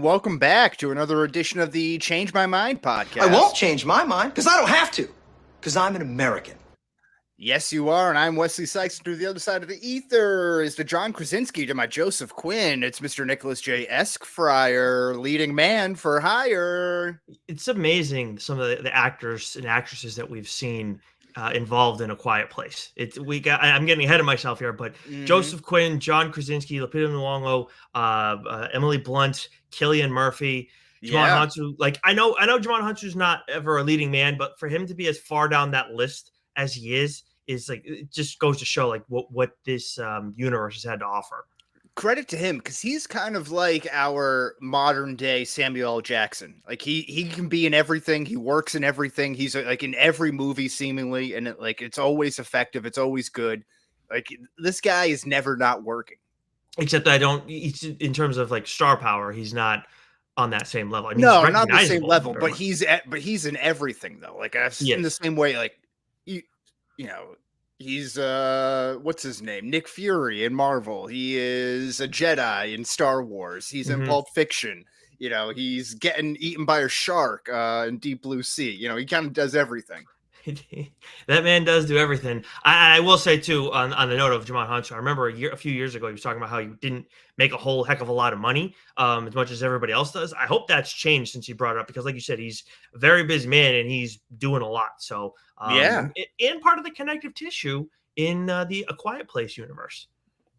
welcome back to another edition of the Change My Mind podcast. I won't change my mind because I don't have to, because I'm an American. Yes, you are, and I'm Wesley Sykes. To the other side of the ether is the John Krasinski to my Joseph Quinn. It's Mr. Nicholas J. Eskfryer, leading man for hire. It's amazing some of the actors and actresses that we've seen involved in A Quiet Place. I'm getting ahead of myself here, but Joseph Quinn, John Krasinski, Lupita Nyong'o, Emily Blunt, Cillian Murphy, Jamon Hunsu. Like I know Jamon Hunsu's not ever a leading man, but for him to be as far down that list as he is like it just goes to show like what this universe has had to offer. Credit to him, because he's kind of like our modern day Samuel L. Jackson. Like he can be in everything. He works in everything. He's like in every movie seemingly, and it's always effective. It's always good. Like this guy is never not working. Except in terms of like star power, he's not on that same level. I mean, no, not the same level, but much. he's in everything though. Like in the same way, like you know, he's what's his name? Nick Fury in Marvel. He is a Jedi in Star Wars. He's in Pulp Fiction. You know, he's getting eaten by a shark in Deep Blue Sea. You know, he kind of does everything. That man does do everything. I will say too, on the note of Jamon Hunsu, I remember a few years ago he was talking about how he didn't make a whole heck of a lot of money, as much as everybody else does. I hope that's changed since he brought it up, because like you said, he's a very busy man and he's doing a lot. So and part of the connective tissue in the A Quiet Place universe.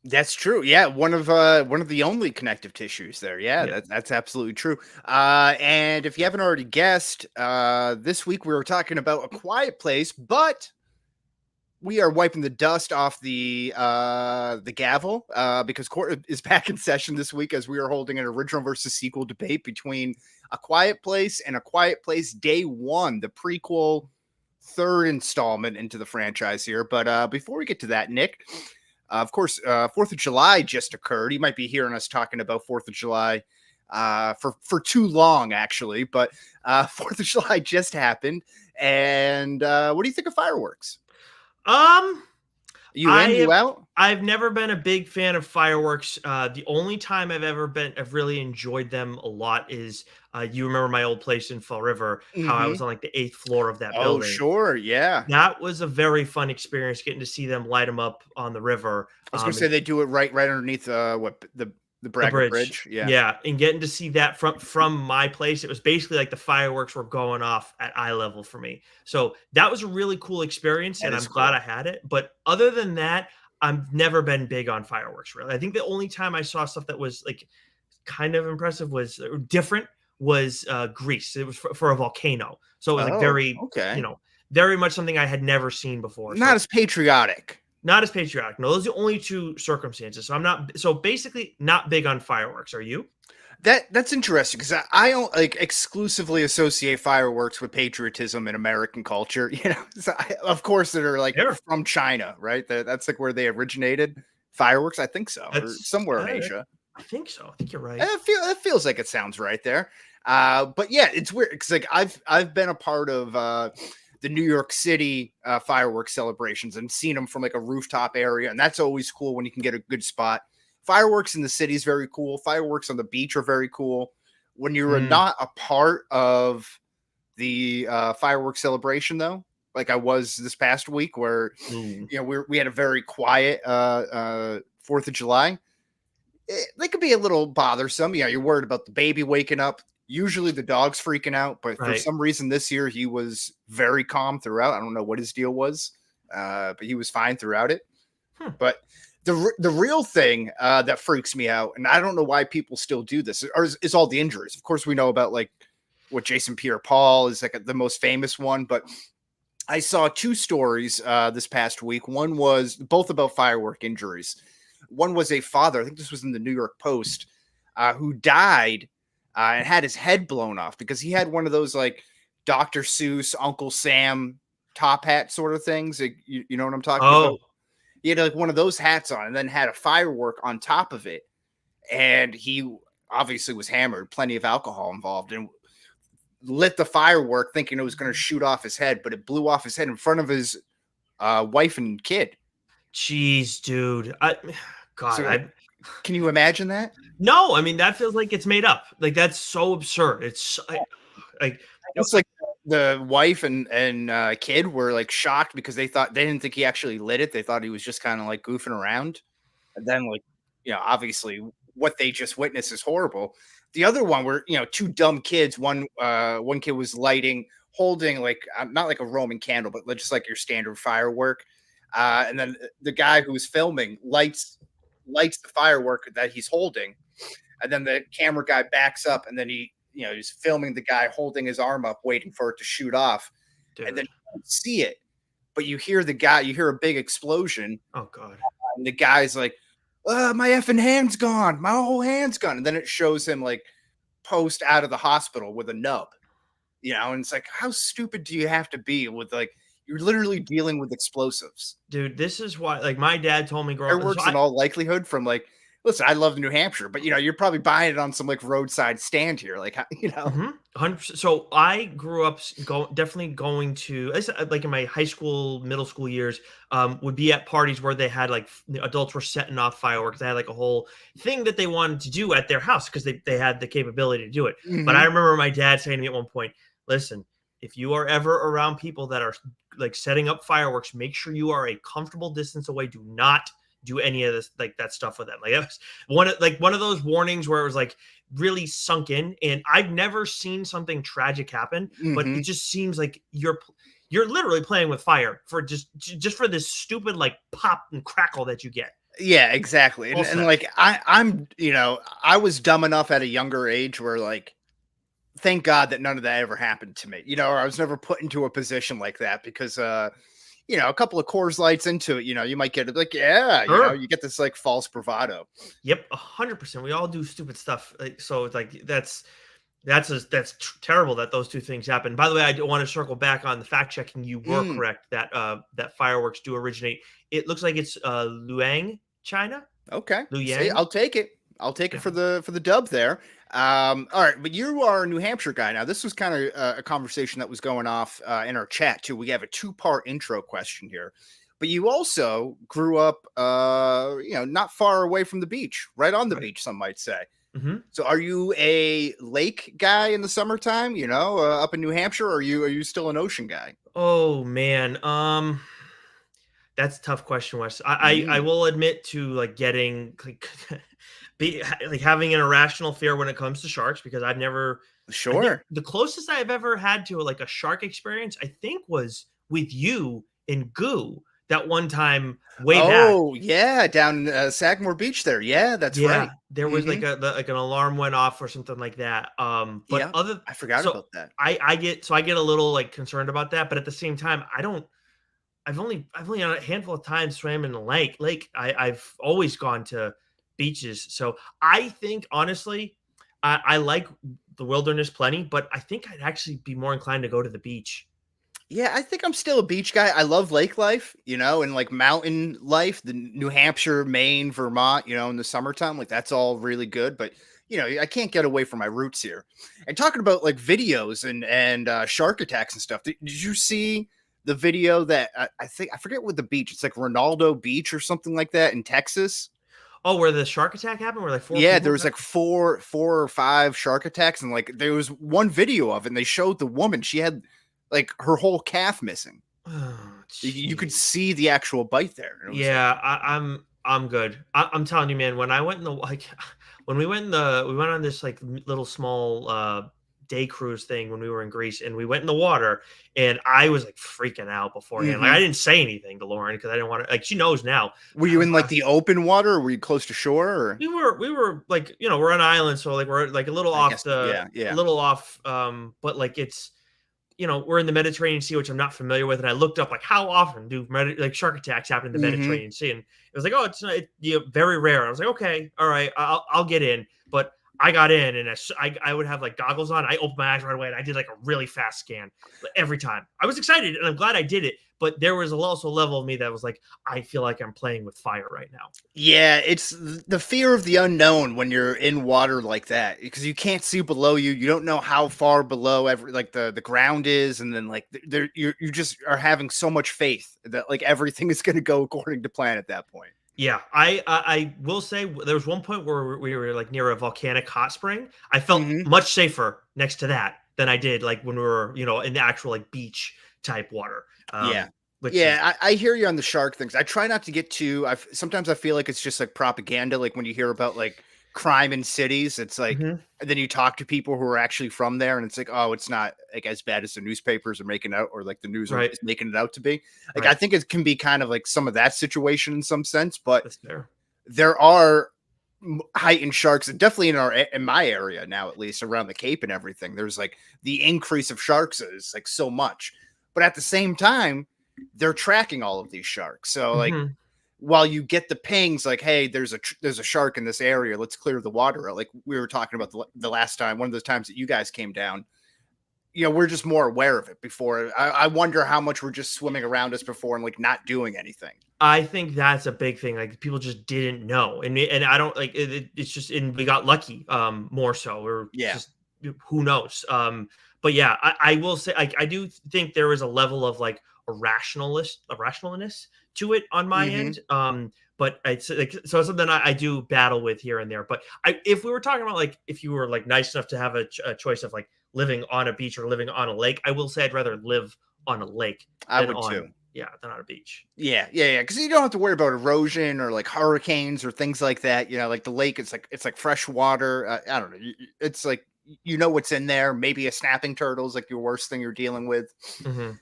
That's true. Yeah, one of the only connective tissues there. Yeah. That's absolutely true. And if you haven't already guessed, this week we were talking about A Quiet Place, but we are wiping the dust off the gavel because court is back in session this week, as we are holding an original versus sequel debate between A Quiet Place and A Quiet Place Day One, the prequel, third installment into the franchise here. But before we get to that, Nick. Of course, 4th of July just occurred. You might be hearing us talking about 4th of July for too long, actually. But 4th of July just happened. And what do you think of fireworks? You out? I've never been a big fan of fireworks. The only time I've really enjoyed them a lot is you remember my old place in Fall River, how I was on like the 8th floor of that building. Oh, sure. Yeah. That was a very fun experience, getting to see them light them up on the river. I was going to say they do it right underneath the Braga Bridge. Yeah. And getting to see that from my place, it was basically like the fireworks were going off at eye level for me. So that was a really cool experience, and I'm glad I had it. But other than that, I've never been big on fireworks, really. I think the only time I saw stuff that was like kind of impressive was Greece. It was for a volcano. So it was like very much something I had never seen before. Not as patriotic. Not as patriotic. No, those are the only two circumstances. So basically not big on fireworks. Are you? That's interesting, because I don't like exclusively associate fireworks with patriotism in American culture. You know, of course they're like from China, right? That's like where they originated. Fireworks, I think so, or somewhere in Asia. I think so. I think you're right. It feels like it sounds right there. But yeah, it's weird because like I've been a part of the New York City fireworks celebrations and seen them from like a rooftop area, and that's always cool when you can get a good spot. Fireworks in the city is very cool. Fireworks on the beach are very cool. When you're not a part of the fireworks celebration, though, like I was this past week, where you know we had a very quiet 4th of July. They could be a little bothersome. You know, you're worried about the baby waking up. Usually the dog's freaking out, but for some reason this year he was very calm throughout. I don't know what his deal was, but he was fine throughout it. But the real thing that freaks me out, and I don't know why people still do this, is all the injuries. Of course, we know about like what Jason Pierre-Paul is like the most famous one, but I saw two stories this past week. One was both about firework injuries. One was a father, I think this was in the New York Post, who died and had his head blown off because he had one of those like Dr. Seuss, Uncle Sam top hat sort of things. Like, you know what I'm talking about? He had like one of those hats on and then had a firework on top of it. And he obviously was hammered, plenty of alcohol involved, and lit the firework thinking it was going to shoot off his head, but it blew off his head in front of his wife and kid. Jeez, dude. Can you imagine that? No, I mean that feels like it's made up. Like that's so absurd. Like It's like the wife and kid were like shocked because they didn't think he actually lit it. They thought he was just kind of like goofing around. And then like, obviously what they just witnessed is horrible. The other one were, two dumb kids. One kid was holding like not like a Roman candle, but just like your standard firework. And then the guy who was filming lights the firework that he's holding, and then the camera guy backs up, and then he's filming the guy holding his arm up, waiting for it to shoot off, dude. and then you don't see it, but you hear a big explosion. Oh god! And the guy's like, "My effing hand's gone, my whole hand's gone," and then it shows him like post out of the hospital with a nub, and it's like, how stupid do you have to be with like you're literally dealing with explosives, Dude. This is why, like, my dad told me growing up. fireworks in all likelihood from like. Listen, I love New Hampshire, but you're probably buying it on some like roadside stand here, like 100%. So I grew up definitely going to like in my high school, middle school years, would be at parties where they had like the adults were setting off fireworks. They had like a whole thing that they wanted to do at their house because they had the capability to do it. But I remember my dad saying to me at one point, "Listen, if you are ever around people that are like setting up fireworks, make sure you are a comfortable distance away. Do not do any of this, like that stuff with them." Like it was one of those warnings where it was like really sunk in. And I've never seen something tragic happen, but it just seems like you're literally playing with fire for just for this stupid like pop and crackle that you get. Yeah, exactly. And like I was dumb enough at a younger age where like, thank God that none of that ever happened to me, or I was never put into a position like that because a couple of Coors Lights into it, you might get it like, you get this like false bravado. Yep, 100%. We all do stupid stuff. So it's like that's terrible that those two things happen. By the way, I do want to circle back on the fact checking. You were correct that that fireworks do originate. It looks like it's Luang, China. Okay, Luang. I'll take it. I'll take it for the dub there. All right, but you are a New Hampshire guy. Now, this was kind of a conversation that was going off in our chat too. We have a 2-part intro question here, but you also grew up, not far away from the beach, right on the beach, some might say. So, are you a lake guy in the summertime? Up in New Hampshire, or are you still an ocean guy? Oh man, that's a tough question, Wes. I will admit to like getting like having an irrational fear when it comes to sharks because I've never. Sure. The closest I've ever had to like a shark experience, I think, was with you in Goo that one time way back. Oh yeah, down Sagamore Beach there. Yeah, that's right. There was like an alarm went off or something like that. But I forgot about that. I get a little like concerned about that, but at the same time, I've only on a handful of times swam in the lake. I've always gone to beaches. So I think honestly, I like the wilderness plenty, but I think I'd actually be more inclined to go to the beach. Yeah, I think I'm still a beach guy. I love lake life, and like mountain life, the New Hampshire, Maine, Vermont, in the summertime, like that's all really good. But I can't get away from my roots here. And talking about like videos and shark attacks and stuff, did you see the video that I forget what the beach? It's like Ronaldo Beach or something like that in Texas. Oh, where the shark attack happened? Where like there was like four or five shark attacks, and like there was one video of it, and they showed the woman. She had like her whole calf missing. Oh, you could see the actual bite there. I'm good. I'm telling you, man. When I went in we went on this like little small day cruise thing when we were in Greece, and we went in the water, and I was like freaking out beforehand. Like I didn't say anything to Lauren because I didn't want to. Like she knows now. Were you in like the open water, or were you close to shore? Or? We were like we're on an island, so like we're like a little off a little off. But like it's. We're in the Mediterranean Sea, which I'm not familiar with. And I looked up, like, how often do like shark attacks happen in the Mediterranean Sea? And it was like, oh, it's very rare. I was like, okay, all right, I'll get in. But I got in, and I would have like goggles on. I opened my eyes right away, and I did like a really fast scan every time. I was excited, and I'm glad I did it. But there was also a level of me that was like, I feel like I'm playing with fire right now. Yeah, it's the fear of the unknown when you're in water like that, because you can't see below you. You don't know how far below the ground is, and then like you just are having so much faith that like everything is going to go according to plan at that point. Yeah, I will say there was one point where we were like near a volcanic hot spring. I felt Hmm. much safer next to that than I did like when we were, in the actual like beach type water. Yeah. Which is Yeah, I hear you on the shark things. I try not to get too. Sometimes I feel like it's just like propaganda. Like when you hear about like crime in cities, it's like, Mhm. and then you talk to people who are actually from there, and it's like, oh, it's not like as bad as the newspapers are making out, or like the news Right, is making it out to be. Like I right. think it can be kind of like some of that situation in some sense, but That's fair. there are heightened sharks, and definitely in my area now, at least around the Cape and everything. There's like the increase of sharks is like so much, but at the same time, they're tracking all of these sharks. So like Mhm. while you get the pings, like hey, there's a shark in this area, let's clear the water. Like we were talking about the last time, one of the times that you guys came down. We're just more aware of it before. I wonder how much we're just swimming around us before and like not doing anything. I think that's a big thing. Like people just didn't know, and I don't like it's just and we got lucky, more so, or Yeah. just who knows. But yeah, I will say I do think there is a level of like irrationalness to it on my Hmm. end. But it's like so something I do battle with here and there. But if we were talking about like if you were like nice enough to have a choice of like living on a beach or living on a lake, I will say I'd rather live on a lake I than would on too. than on a beach. Yeah. Because you don't have to worry about erosion or like hurricanes or things like that. Like the lake, it's like fresh water. I don't know. It's like what's in there. Maybe a snapping turtle is like your worst thing you're dealing with. Hmm.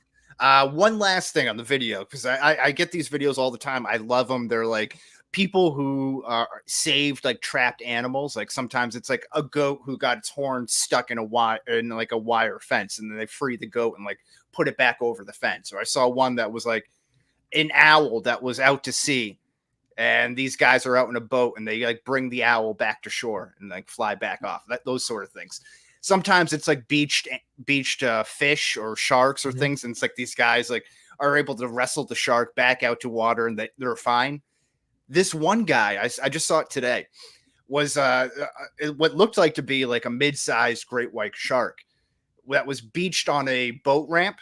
One last thing on the video, because I get these videos all the time. I love them. They're like people who saved like trapped animals. Like sometimes it's like a goat who got its horn stuck in like a wire fence, and then they free the goat and like put it back over the fence. Or I saw one that was like an owl that was out to sea, and these guys are out in a boat and they like bring the owl back to shore and like fly back off. Those sort of things. Sometimes it's like beached fish or sharks or Hmm. things, and it's like these guys like are able to wrestle the shark back out to water, and they're fine. This one guy, I just saw it today, was what looked like to be like a mid-sized great white shark that was beached on a boat ramp.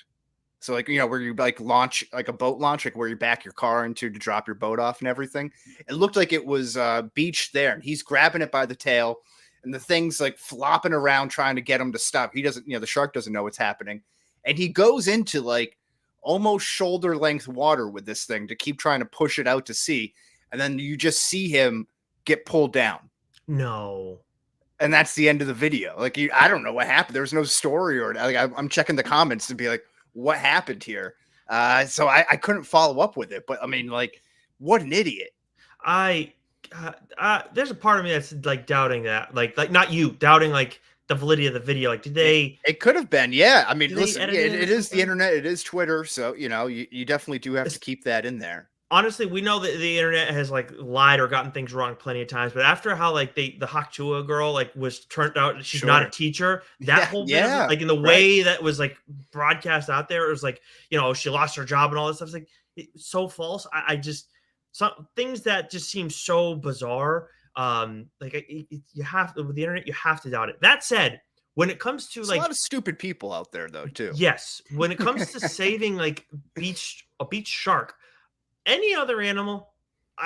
So like where you like launch like a boat launch, like where you back your car into to drop your boat off and everything. It looked like it was beached there, and he's grabbing it by the tail, and the thing's like flopping around trying to get him to stop. He doesn't, the shark doesn't know what's happening, and he goes into like almost shoulder length water with this thing to keep trying to push it out to sea, and then you just see him get pulled down. No. And that's the end of the video. Like I don't know what happened. There was no story or like I'm checking the comments to be like, what happened here? So I couldn't follow up with it. But I mean, like, what an idiot. I there's a part of me that's like doubting that, like not you doubting like the validity of the video. Like, It, it could have been, yeah. I mean, did they listen, yeah, edit it or it is the something? internet, it is Twitter, so you definitely do have to It's, keep that in there. honestly, we know that the internet has like lied or gotten things wrong plenty of times, but after how like the Haktua girl like was turned out she's not a Sure. teacher, that Yeah, whole bit of yeah, like in the right. way that was like broadcast out there, it was like she lost her job and all this stuff. It's like it's so false. I just some things that just seem so bizarre. Like you have with the internet, you have to doubt it. That said, when it comes to There's a lot like of stupid people out there though, too. yes, when it comes to saving like a beach shark, any other animal,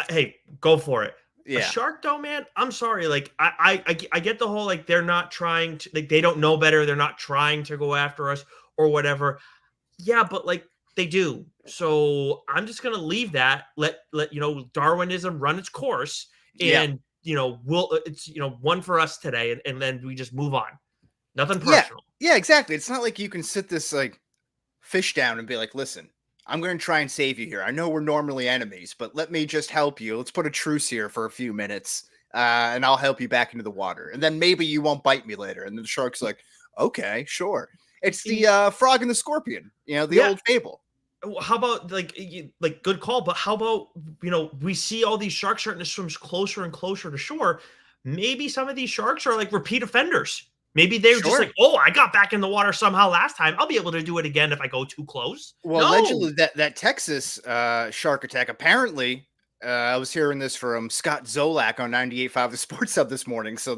hey, go for it. A Yeah. shark, though, man, I'm sorry. Like, I get the whole like they're not trying to, like they don't know better. They're not trying to go after us or whatever. Yeah, but like they do. So I'm just gonna leave that. Let Darwinism run its course, Yeah. and we'll it's one for us today, and then we just move on. Nothing Yeah. personal. Yeah, exactly. It's not like you can sit this like fish down and be like, listen, I'm going to try and save you here. I know we're normally enemies, but let me just help you. Let's put a truce here for a few minutes, and I'll help you back into the water. And then maybe you won't bite me later. And the shark's like, okay, sure. It's the frog and the scorpion, the Yeah. old fable. How about like good call, but how about we see all these sharks starting to swim closer and closer to shore. Maybe some of these sharks are like repeat offenders. Maybe they're just Sure. like, oh, I got back in the water somehow last time. I'll be able to do it again if I go too close. Well, No. allegedly, that Texas shark attack, apparently, I was hearing this from Scott Zolak on 98.5 The Sports Hub this morning. So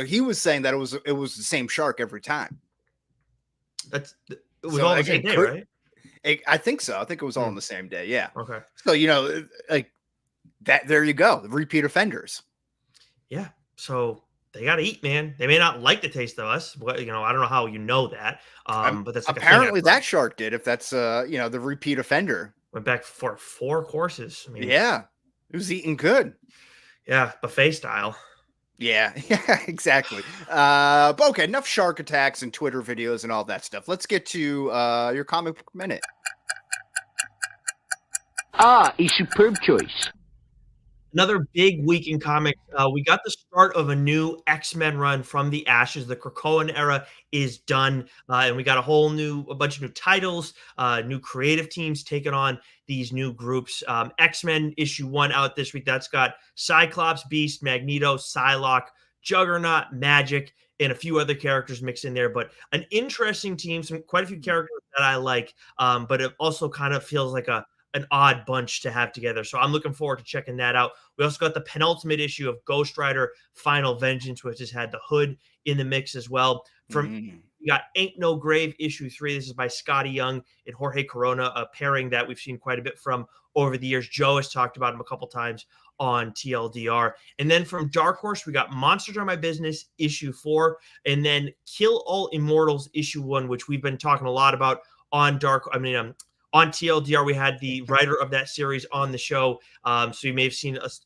he was saying that it was the same shark every time. It was So all the like same it day, could right? I think so. I think it was all on Hmm. the same day. Yeah. Okay. So like There you go. The repeat offenders. Yeah. So they got to eat, man. They may not like the taste of us. But, I don't know how you know that. But that's like apparently a thing that shark did. If that's the repeat offender. went back for 4 courses. I mean, Yeah, it was eating good. Yeah, buffet style. Yeah, exactly. But okay, enough shark attacks and Twitter videos and all that stuff. Let's get to your comic book minute. A superb choice. Another big week in comics. We got the start of a new X-Men run from the Ashes. The Krakoan era is done, and we got a bunch of new titles, new creative teams taking on these new groups. X-Men issue 1 out this week. That's got Cyclops, Beast, Magneto, Psylocke, Juggernaut, Magic, and a few other characters mixed in there. But an interesting team, quite a few characters that I like, but it also kind of feels like an odd bunch to have together. So I'm looking forward to checking that out. We also got the penultimate issue of Ghost Rider Final Vengeance, which has had the Hood in the mix as well. We got Ain't No Grave issue 3. This is by Scotty Young and Jorge Corona, a pairing that we've seen quite a bit from over the years. Joe has talked about him a couple times on TLDR. And then from Dark Horse, we got Monsters Are My Business issue 4, and then Kill All Immortals issue 1, which we've been talking a lot about on on TLDR. We had the writer of that series on the show. So you may have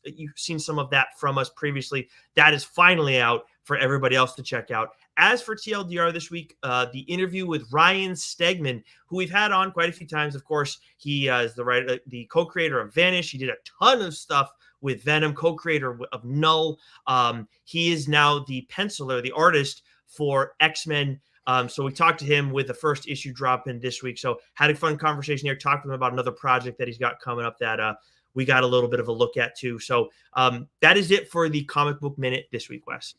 you've seen some of that from us previously. That is finally out for everybody else to check out. As for TLDR this week, the interview with Ryan Stegman, who we've had on quite a few times. Of course, he is the co-creator of Vanish. He did a ton of stuff with Venom, co-creator of Null. He is now the penciler, the artist for X-Men. So we talked to him with the first issue dropping this week. So had a fun conversation here, talked to him about another project that he's got coming up that we got a little bit of a look at too. So that is it for the comic book minute this week, Wes.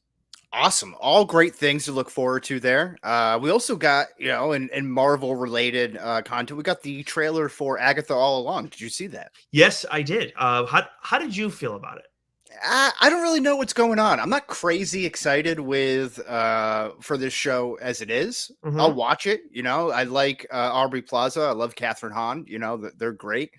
Awesome. All great things to look forward to there. We also got, in Marvel related content, we got the trailer for Agatha All Along. Did you see that? Yes, I did. How did you feel about it? I don't really know what's going on. I'm not crazy excited with for this show as it is. Mm-hmm. I'll watch it. I like Aubrey Plaza. I love Catherine Hahn. They're great.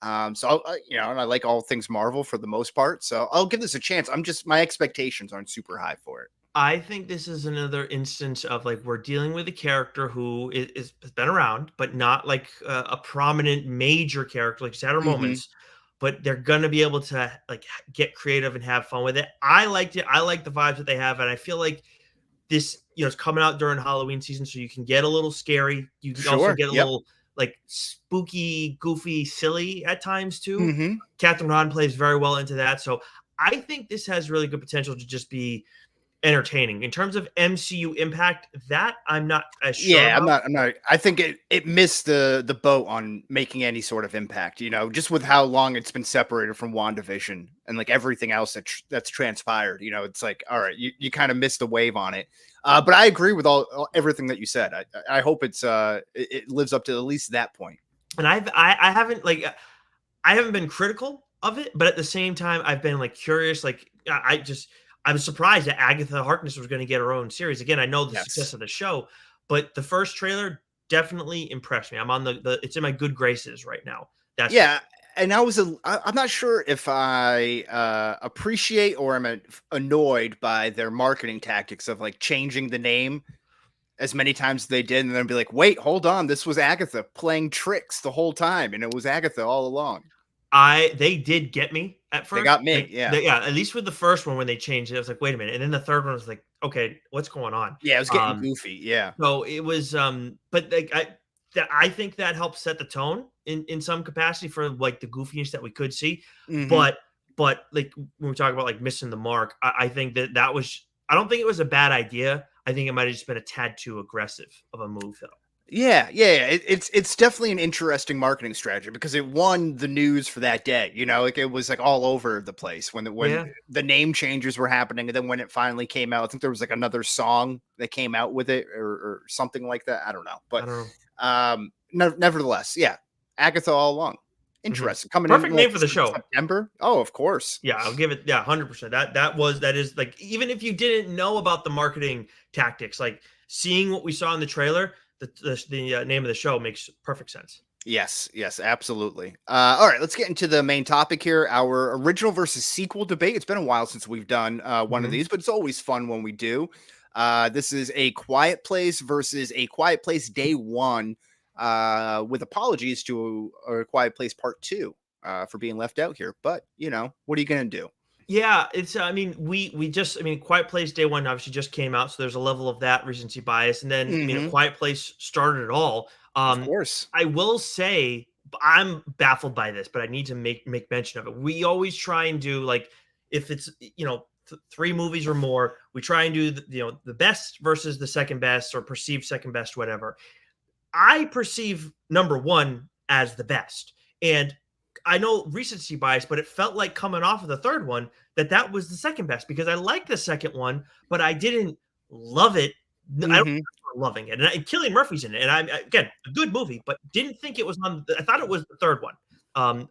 So and I like all things Marvel for the most part. So I'll give this a chance. My expectations aren't super high for it. I think this is another instance of we're dealing with a character who has been around, but not like a prominent major character. Like she's had her moments. But they're going to be able to get creative and have fun with it. I liked it. I like the vibes that they have. And I feel like this, it's coming out during Halloween season. So you can get a little scary. You can also get a little spooky, goofy, silly at times too. Catherine Hahn plays very well into that. So I think this has really good potential to just be entertaining. In terms of MCU impact, that I'm not as sure about. I'm not. I think it missed the boat on making any sort of impact, just with how long it's been separated from WandaVision and everything else that's transpired. It's all right, you kind of missed the wave on it. But I agree with everything that you said. I hope it lives up to at least that point. And I haven't been critical of it, but at the same time I've been curious. I was surprised that Agatha Harkness was going to get her own series. Again, I know the success of the show, but the first trailer definitely impressed me. I'm on it's in my good graces right now. And I'm not sure if I appreciate or am annoyed by their marketing tactics of changing the name as many times as they did, and then be like, wait, hold on, this was Agatha playing tricks the whole time, and it was Agatha all along. They did get me at first. They got me, at least with the first one when they changed it, I was like, wait a minute. And then the third one was like, okay, what's going on? Yeah, it was getting goofy. Yeah. So it was but I think that helps set the tone in some capacity for the goofiness that we could see. But when we talk about missing the mark, I think that was, I don't think it was a bad idea. I think it might have just been a tad too aggressive of a move though. Yeah. It's definitely an interesting marketing strategy because it won the news for that day. It was all over the place when the name changes were happening, and then when it finally came out, I think there was another song that came out with it or something like that. I don't know, but nevertheless, Agatha All Along, interesting. Coming perfect in name for the show. September. Oh, of course. Yeah, I'll give it 100%. That is even if you didn't know about the marketing tactics, seeing what we saw in the trailer. The name of the show makes perfect sense. Yes, yes, absolutely. All right, let's get into the main topic here. Our original versus sequel debate. It's been a while since we've done one of Mhm. these, but it's always fun when we do. This is A Quiet Place versus A Quiet Place Day One, with apologies to A Quiet Place Part Two for being left out here. But what are you gonna do? Yeah, it's I mean, we just I mean, Quiet Place Day 1 obviously just came out, so there's a level of that recency bias, and then, I mean, A Hmm. Quiet Place started it all. Of course. I will say I'm baffled by this, but I need to make mention of it. We always try and do, like, if it's, 3 movies or more, we try and do the best versus the second best or perceived second best, whatever. I perceive number 1 as the best, and I know recency bias, but it felt like coming off of the third one that was the second best because I liked the second one, but I didn't love it. I don't Hmm. remember loving it, and Cillian Murphy's in it, and again, a good movie, but didn't think it was on. I thought it was the third one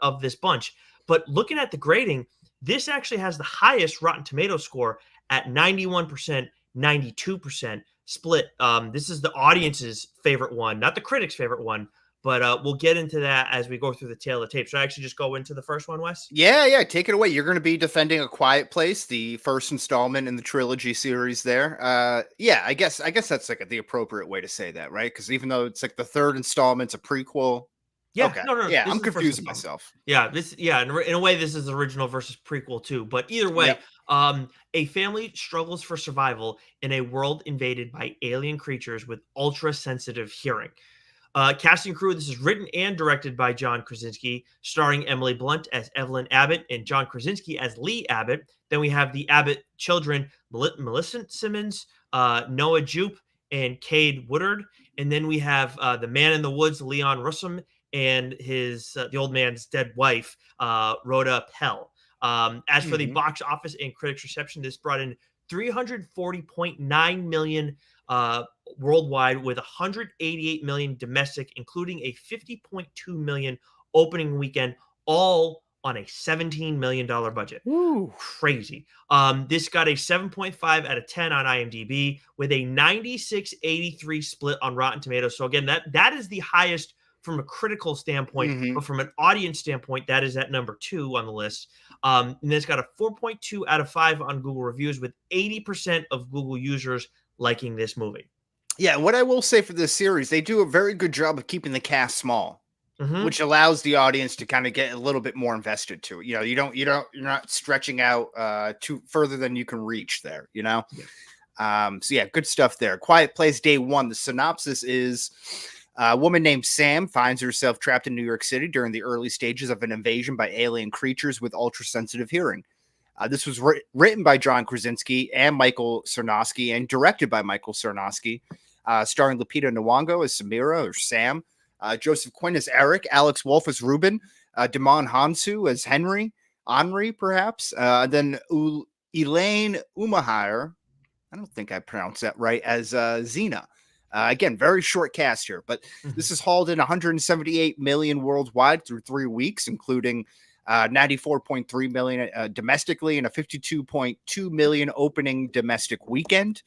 of this bunch. But looking at the grading, this actually has the highest Rotten Tomato score at 91%, 92% split. This is the audience's favorite one, not the critics' favorite one. But we'll get into that as we go through the tail of the tape. So I actually just go into the first one, Wes? Yeah, yeah, take it away. You're going to be defending A Quiet Place, the first installment in the trilogy series there. Yeah, I guess that's like the appropriate way to say that, right? Because even though it's like the third installment's a prequel. Yeah, Okay. no, no, no. Yeah, This I'm is the first confusing installment. myself. Yeah, in a way, this is the original versus prequel too. But either way, Yep. a family struggles for survival in a world invaded by alien creatures with ultra sensitive hearing. Casting crew, this is written and directed by John Krasinski, starring Emily Blunt as Evelyn Abbott and John Krasinski as Lee Abbott. Then we have the Abbott children, Millicent Simmons, Noah Jupe, and Cade Woodard. And then we have the man in the woods, Leon Russum, and his the old man's dead wife, Rhoda Pell. As for the Hmm. box office and critics reception, this brought in 340.9 million worldwide, with 188 million domestic, including a 50.2 million opening weekend, all on a $17 million budget. Woo. Crazy. This got a 7.5 out of 10 on IMDb with a 96-83 split on Rotten Tomatoes. So again, that is the highest from a critical standpoint, Hmm. but from an audience standpoint, that is at number 2 on the list. And it's got a 4.2 out of 5 on Google reviews, with 80% of Google users liking this movie. Yeah, what I will say for this series, they do a very good job of keeping the cast small, Mhm. which allows the audience to kind of get a little bit more invested to it. You're not stretching out too further than you can reach there, Yeah. So yeah, good stuff there. Quiet Place Day One. The synopsis is a woman named Sam finds herself trapped in New York City during the early stages of an invasion by alien creatures with ultra sensitive hearing. This was written by John Krasinski and Michael Sarnowski and directed by Michael Sarnowski, starring Lupita Nyong'o as Samira or Sam, Joseph Quinn as Eric, Alex Wolff as Ruben, Damon Hansu as Henry perhaps, then Elaine Umahir, I don't think I pronounced that right, as Xena. Again, very short cast here, but Mhm. this is hauled in 178 million worldwide through 3 weeks, including 94.3 million domestically and a 52.2 million opening domestic weekend.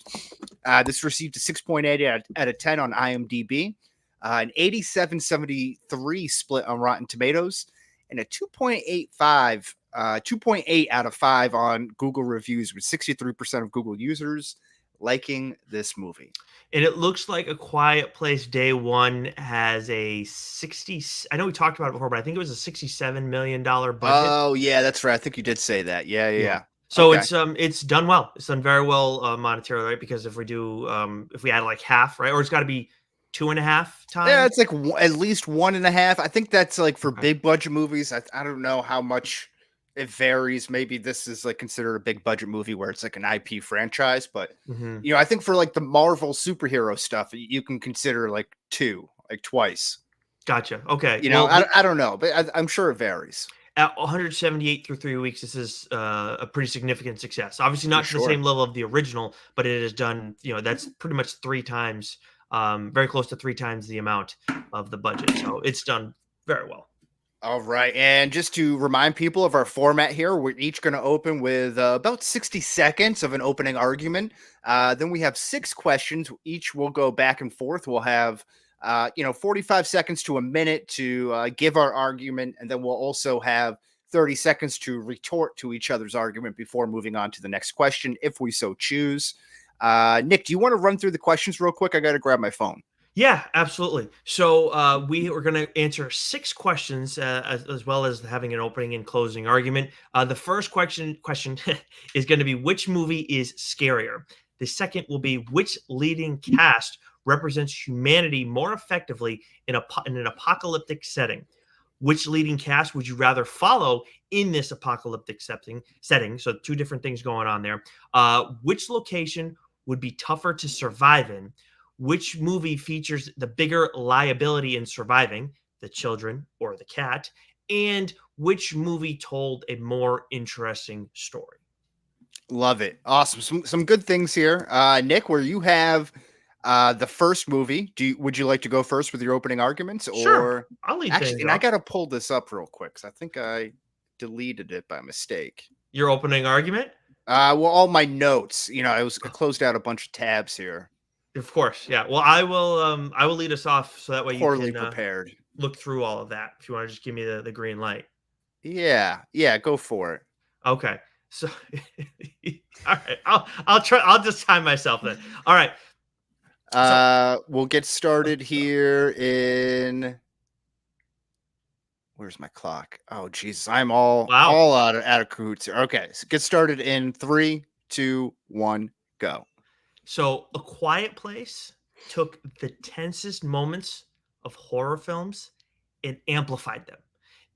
This received a 6.8 out of 10 on IMDb, an 87.73 split on Rotten Tomatoes, and a 2.8 out of 5 on Google reviews, with 63% of Google users liking this movie. And it looks like A Quiet Place Day One has a 60. I know we talked about it before, but I think it was a $67 million budget. Oh yeah, that's right. I think you did say that. Yeah, yeah, Yeah. yeah. So Okay. it's done well. It's done very well monetarily, right? Because if we add like half, right, or it's got to be 2.5 Yeah, times. it's like at least 1.5. I think that's like for Okay. big budget movies. I don't know how much it varies. Maybe this is like considered a big budget movie where it's like an IP franchise, but Hmm. I think for like the Marvel superhero stuff, you can consider like two, like twice. Gotcha. Okay. Well, I don't know, but I'm sure it varies at 178 through 3 weeks, this is a pretty significant success. Obviously, for not to the sure. same level of the original, but it has done, that's pretty much 3 times, very close to 3 times the amount of the budget. So it's done very well. All right. And just to remind people of our format here, we're each going to open with about 60 seconds of an opening argument. Then we have 6 questions. Each will go back and forth. We'll have 45 seconds to a minute to give our argument, and then we'll also have 30 seconds to retort to each other's argument before moving on to the next question, if we so choose. Nick, do you want to run through the questions real quick? I got to grab my phone. Yeah, absolutely. So we are going to answer 6 questions, as well as having an opening and closing argument. The first question is going to be, which movie is scarier? The second will be, which leading cast represents humanity more effectively in an apocalyptic setting? Which leading cast would you rather follow in this apocalyptic setting? So 2 different things going on there. Which location would be tougher to survive in? Which movie features the bigger liability in surviving, the children or the cat? And which movie told a more interesting story? Love it. Awesome. Some good things here. Nick, where you have the first movie, would you like to go first with your opening arguments? Or Sure. I'll lead actually, things and off. I got to pull this up real quick because I think I deleted it by mistake. Your opening argument? Well, all my notes, I closed out a bunch of tabs here. Of course, yeah. Well, I will lead us off so that way Poorly you can prepared. look through all of that. If you want to just give me the green light. Yeah, go for it. Okay. So, all right, I'll try. I'll just time myself then. All right. We'll get started here in. Where's my clock? Oh, Jesus, I'm all out of cahoots here. Okay, so get started in 3, 2, 1, go. So, A Quiet Place took the tensest moments of horror films and amplified them.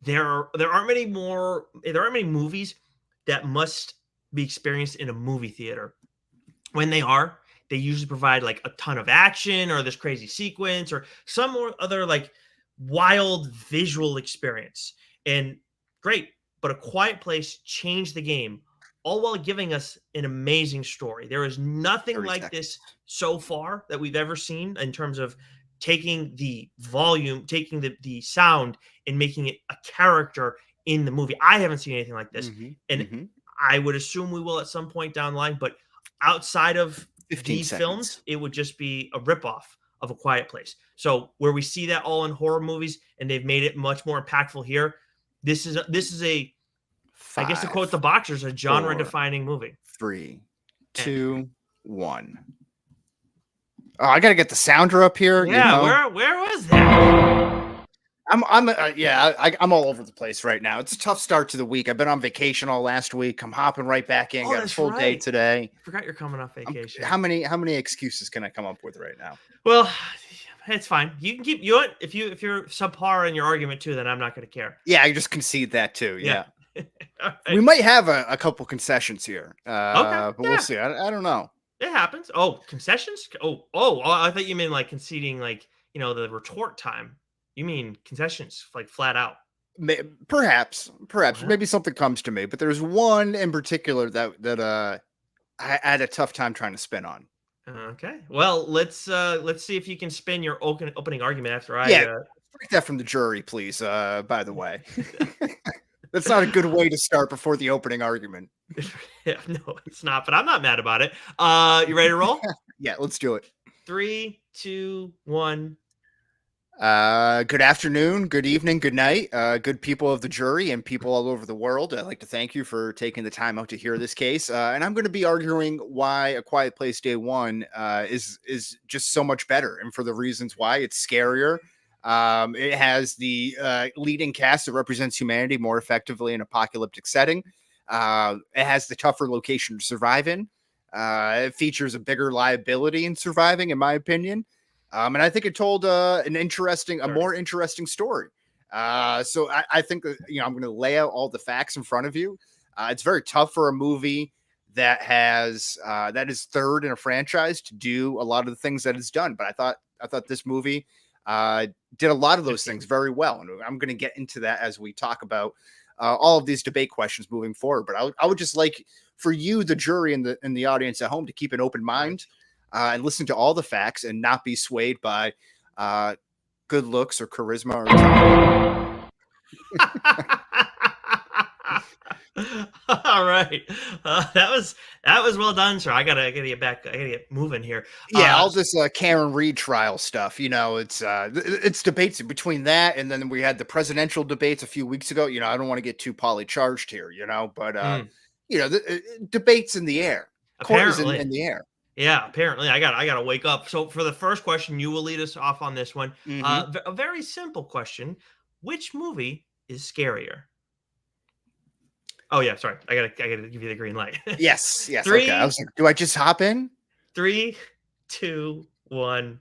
There aren't many movies that must be experienced in a movie theater. When they usually provide like a ton of action or this crazy sequence or some or other like wild visual experience. And great, but A Quiet Place changed the game, all while giving us an amazing story. There is nothing like this so far that we've ever seen in terms of taking the volume, taking the sound and making it a character in the movie. I haven't seen anything like this. I would assume we will at some point down the line, but outside of these films, it would just be a ripoff of A Quiet Place. So where we see that all in horror movies and they've made it much more impactful here, this is a 5, I guess to quote the boxers, a genre-defining movie. 3, 2, 1. Oh, I gotta get the sounder up here. Yeah, where was that? I'm all over the place right now. It's a tough start to the week. I've been on vacation all last week. I'm hopping right back in. Got a full day today. I forgot you're coming off vacation. How many excuses can I come up with right now? Well, it's fine. You can keep if you're subpar in your argument too, then I'm not going to care. Yeah, I just concede that too. Yeah. Right. We might have a couple concessions here. Okay. But we'll see. I don't know. It happens. Oh, concessions? Oh, I thought you meant like conceding like, the retort time. You mean concessions, like flat out? Perhaps maybe something comes to me, but there's one in particular that I had a tough time trying to spin on. Okay, well let's see if you can spin your opening argument after I. Break that from the jury, please. By the way, that's not a good way to start before the opening argument. Yeah, no, it's not. But I'm not mad about it. You ready to roll? Yeah, let's do it. 3, 2, 1. Good afternoon, good evening, good night, good people of the jury and people all over the world. I'd like to thank you for taking the time out to hear this case. And I'm going to be arguing why A Quiet Place Day 1 is just so much better, and for the reasons why. It's scarier. It has the leading cast that represents humanity more effectively in an apocalyptic setting. It has the tougher location to survive in. It features a bigger liability in surviving, in my opinion. And I think it told a more interesting story. So I think that, I'm going to lay out all the facts in front of you. It's very tough for a movie that is third in a franchise to do a lot of the things that it's done. But I thought this movie did a lot of those things very well, and I'm going to get into that as we talk about all of these debate questions moving forward. But I would just like for you, the jury, and the audience at home, to keep an open mind. And listen to all the facts and not be swayed by good looks or charisma. All right, that was well done, sir. I gotta get back. I gotta get moving here. Yeah, all this Karen Reed trial stuff. It's debates between that, and then we had the presidential debates a few weeks ago. I don't want to get too poly-charged here, but debates in the air. Court is Apparently, in the air. yeah. Apparently, I gotta wake up. So for the first question, you will lead us off on this one. Mhm. A very simple question: which movie is scarier? Oh yeah, sorry. I gotta give you the green light. Yes. Three, Okay. I was like, do I just hop in? 3, 2, 1.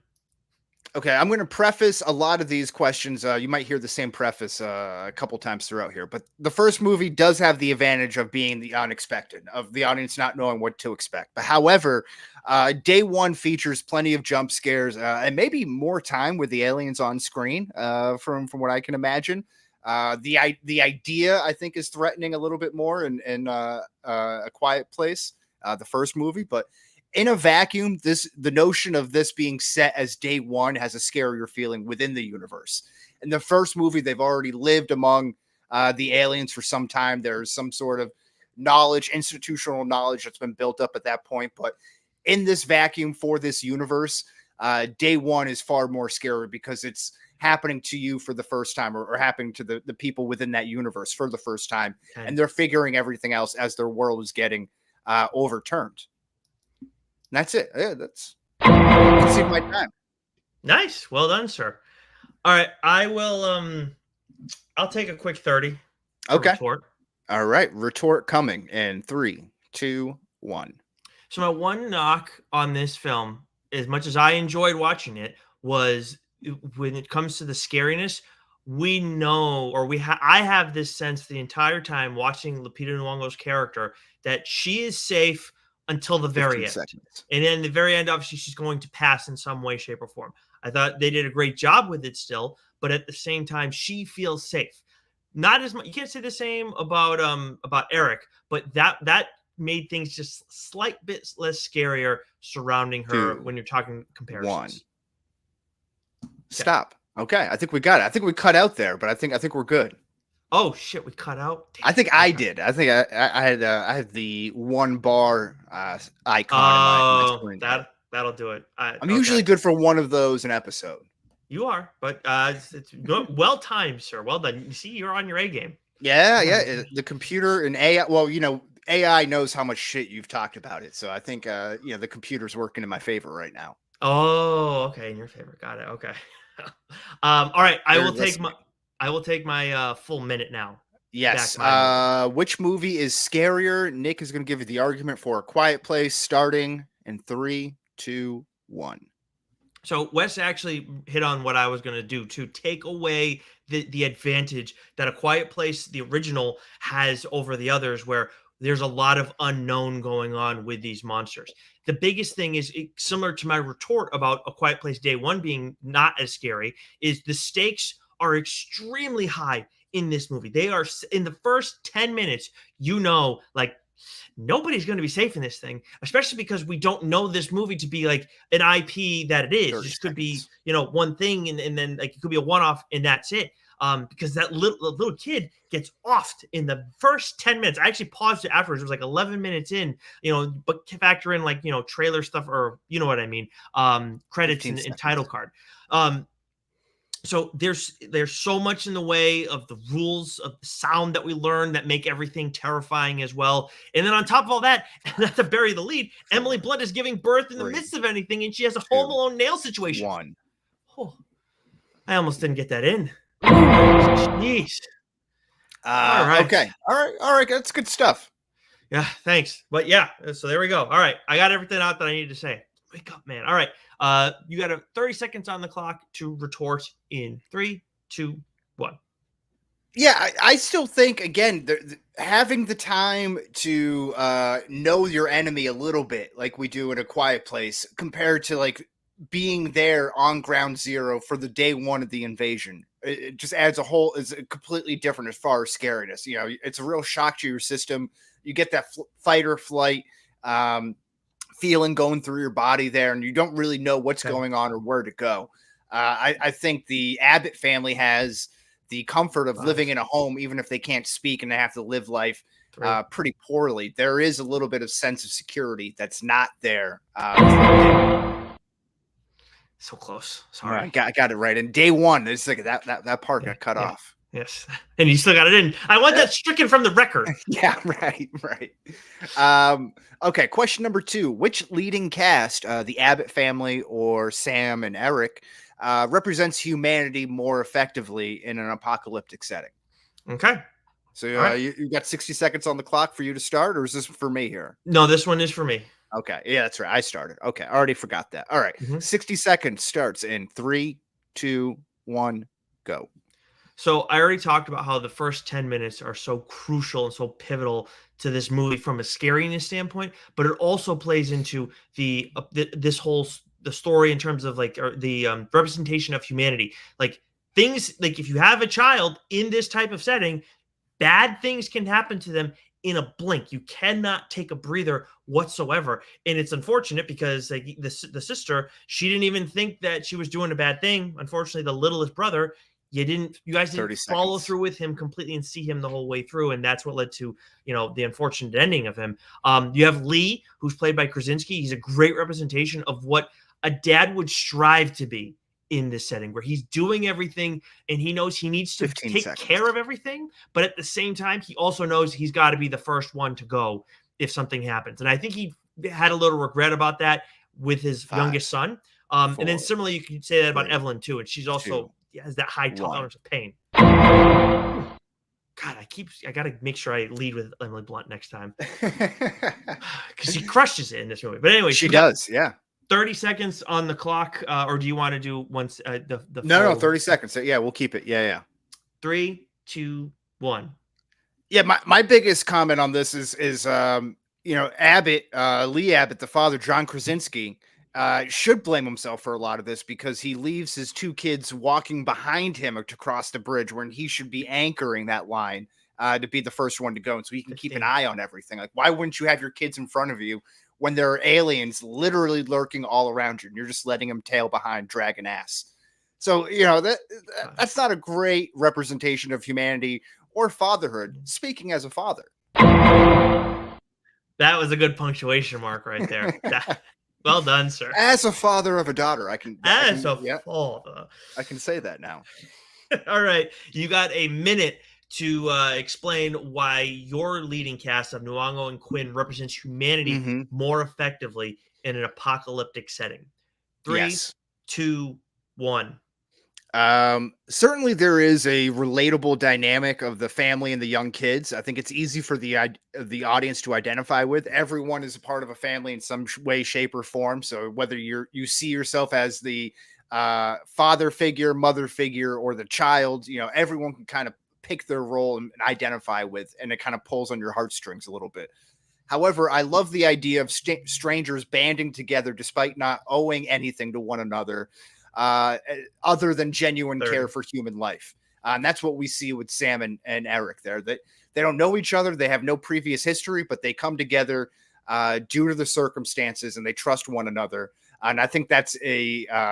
Okay, I'm going to preface a lot of these questions. You might hear the same preface a couple times throughout here, but the first movie does have the advantage of being the unexpected, of the audience not knowing what to expect. But however, day one features plenty of jump scares and maybe more time with the aliens on screen, from what I can imagine. The idea, I think, is threatening a little bit more in A Quiet Place, the first movie, but in a vacuum, the notion of this being set as day one has a scarier feeling within the universe. In the first movie, they've already lived among the aliens for some time. There's some sort of knowledge, institutional knowledge that's been built up at that point. But in this vacuum for this universe, day one is far more scary because it's happening to you for the first time, or happening to the people within that universe for the first time. Okay. And they're figuring everything else as their world is getting overturned. And that's it. Yeah, that's my time. Nice. Well done, sir. All right. I will I'll take a quick 30. Okay. Retort. All right. Retort coming in 3, 2, 1. So my one knock on this film, as much as I enjoyed watching it, was when it comes to the scariness, we know, or I have this sense the entire time watching Lupita Nyong'o's character that she is safe until the very end. Seconds. And then the very end, obviously, she's going to pass in some way, shape, or form. I thought they did a great job with it still, but at the same time, she feels safe. Not as much. You can't say the same about Eric, but that made things just slight bit less scarier surrounding her when you're talking comparisons. 1. Stop. Okay, I think we got it. I think we cut out there, but I think we're good. Oh shit, we cut out. Damn. I think I did. I think I had the 1 bar icon. In my screen. That'll do it. I'm usually good for one of those an episode. You are, but it's well timed, sir. Well done. You see, you're on your A game. Yeah. The computer and AI. Well, AI knows how much shit you've talked about it, so I think the computer's working in my favor right now. Oh, okay, in your favor. Got it. Okay. All right. I will take my full minute now. Yes. Which movie is scarier? Nick is going to give you the argument for A Quiet Place, starting in 3, 2, 1. So Wes actually hit on what I was going to do to take away the advantage that A Quiet Place, the original, has over the others, where there's a lot of unknown going on with these monsters. The biggest thing is, similar to my retort about A Quiet Place Day One being not as scary, is the stakes are extremely high in this movie. They are in the first 10 minutes, like nobody's going to be safe in this thing, especially because we don't know this movie to be like an IP that it is. It just could be, one thing and then like it could be a one-off and that's it. Because that little kid gets offed in the first 10 minutes. I actually paused it afterwards. It was like 11 minutes in, but factor in like, trailer stuff, or you know what I mean? Credits and title card. So there's so much in the way of the rules of the sound that we learn that make everything terrifying as well. And then on top of all that, not to bury the lead, Emily Blunt is giving birth in the midst of anything, and she has a Home Alone nail situation. 1. Oh, I almost didn't get that in. Jeez. All right. Okay. All right. That's good stuff. Yeah. Thanks. But yeah. So there we go. All right. I got everything out that I needed to say. Wake up, man. All right. You got 30 seconds on the clock to retort in 3, 2, 1. Yeah, I still think, again, having the time to know your enemy a little bit, like we do in A Quiet Place, compared to like being there on ground zero for the day one of the invasion. It just adds is completely different as far as scariness. It's a real shock to your system. You get that fight or flight feeling going through your body there, and you don't really know what's going on or where to go. I think the Abbott family has the comfort of 5, living in a home, even if they can't speak and they have to live life 3. pretty poorly, there is a little bit of sense of security that's not there. So close. No, Sorry. I got it right. And day one, it's like that part Yeah, got cut yeah. off. Yes. And you still got it in. I want that stricken from the record. Yeah, right. Okay, question number 2. Which leading cast, the Abbott family or Sam and Eric, represents humanity more effectively in an apocalyptic setting? Okay. So right. you got 60 seconds on the clock for you to start, or is this for me here? No, this one is for me. Okay, yeah, that's right. I started. Okay, I already forgot that. All right, 60 seconds starts in 3, 2, 1, go. So I already talked about how the first 10 minutes are so crucial and so pivotal to this movie from a scariness standpoint, but it also plays into the story in terms of like the representation of humanity. Like things like if you have a child in this type of setting, bad things can happen to them in a blink. You cannot take a breather whatsoever. And it's unfortunate because like the sister, she didn't even think that she was doing a bad thing. Unfortunately, the littlest brother, you guys didn't follow through with him completely and see him the whole way through. And that's what led to, the unfortunate ending of him. You have Lee, who's played by Krasinski. He's a great representation of what a dad would strive to be in this setting, where he's doing everything and he knows he needs to take care of everything. But at the same time, he also knows he's got to be the first one to go if something happens. And I think he had a little regret about that with his youngest son. 4, and then similarly, you could say that about 3, Evelyn too. And she's also has that high tolerance of pain. God, I got to make sure I lead with Emily Blunt next time because she crushes it in this movie. But anyway, she does. Yeah. 30 seconds on the clock, or do you want to do once the No, 30 seconds. So, yeah, we'll keep it. Yeah. 3, 2, 1. Yeah, my biggest comment on this is Abbott, Lee Abbott, the father, John Krasinski, should blame himself for a lot of this because he leaves his 2 kids walking behind him to cross the bridge when he should be anchoring that line to be the first one to go, and so he can keep an eye on everything. Like, why wouldn't you have your kids in front of you when there are aliens literally lurking all around you and you're just letting them tail behind, dragging ass? So, that's not a great representation of humanity or fatherhood, speaking as a father. That was a good punctuation mark right there. Well done, sir. As a father of a daughter, I can father. I can say that now. All right. You got a minute to explain why your leading cast of Nwongo and Quinn represents humanity more effectively in an apocalyptic setting. 3, 2, 1. Certainly there is a relatable dynamic of the family and the young kids. I think it's easy for the audience to identify with. Everyone is a part of a family in some way, shape, or form. So whether you see yourself as the father figure, mother figure, or the child, everyone can kind of pick their role and identify with, and it kind of pulls on your heartstrings a little bit. However, I love the idea of strangers banding together despite not owing anything to one another, other than genuine care for human life. And that's what we see with Sam and Eric there. That they don't know each other. They have no previous history, but they come together due to the circumstances, and they trust one another. And I think that's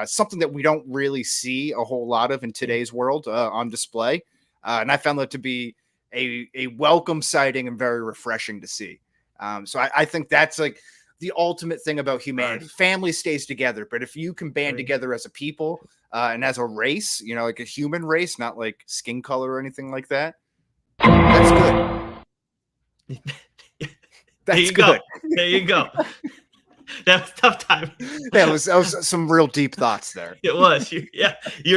something that we don't really see a whole lot of in today's world on display. And I found that to be a welcome sighting and very refreshing to see. So I think that's like the ultimate thing about humanity. Nice. Family stays together, but if you can band together as a people and as a race, like a human race, not like skin color or anything like that, that's good. That's good. There you go. That was tough time. That was some real deep thoughts there. It was. You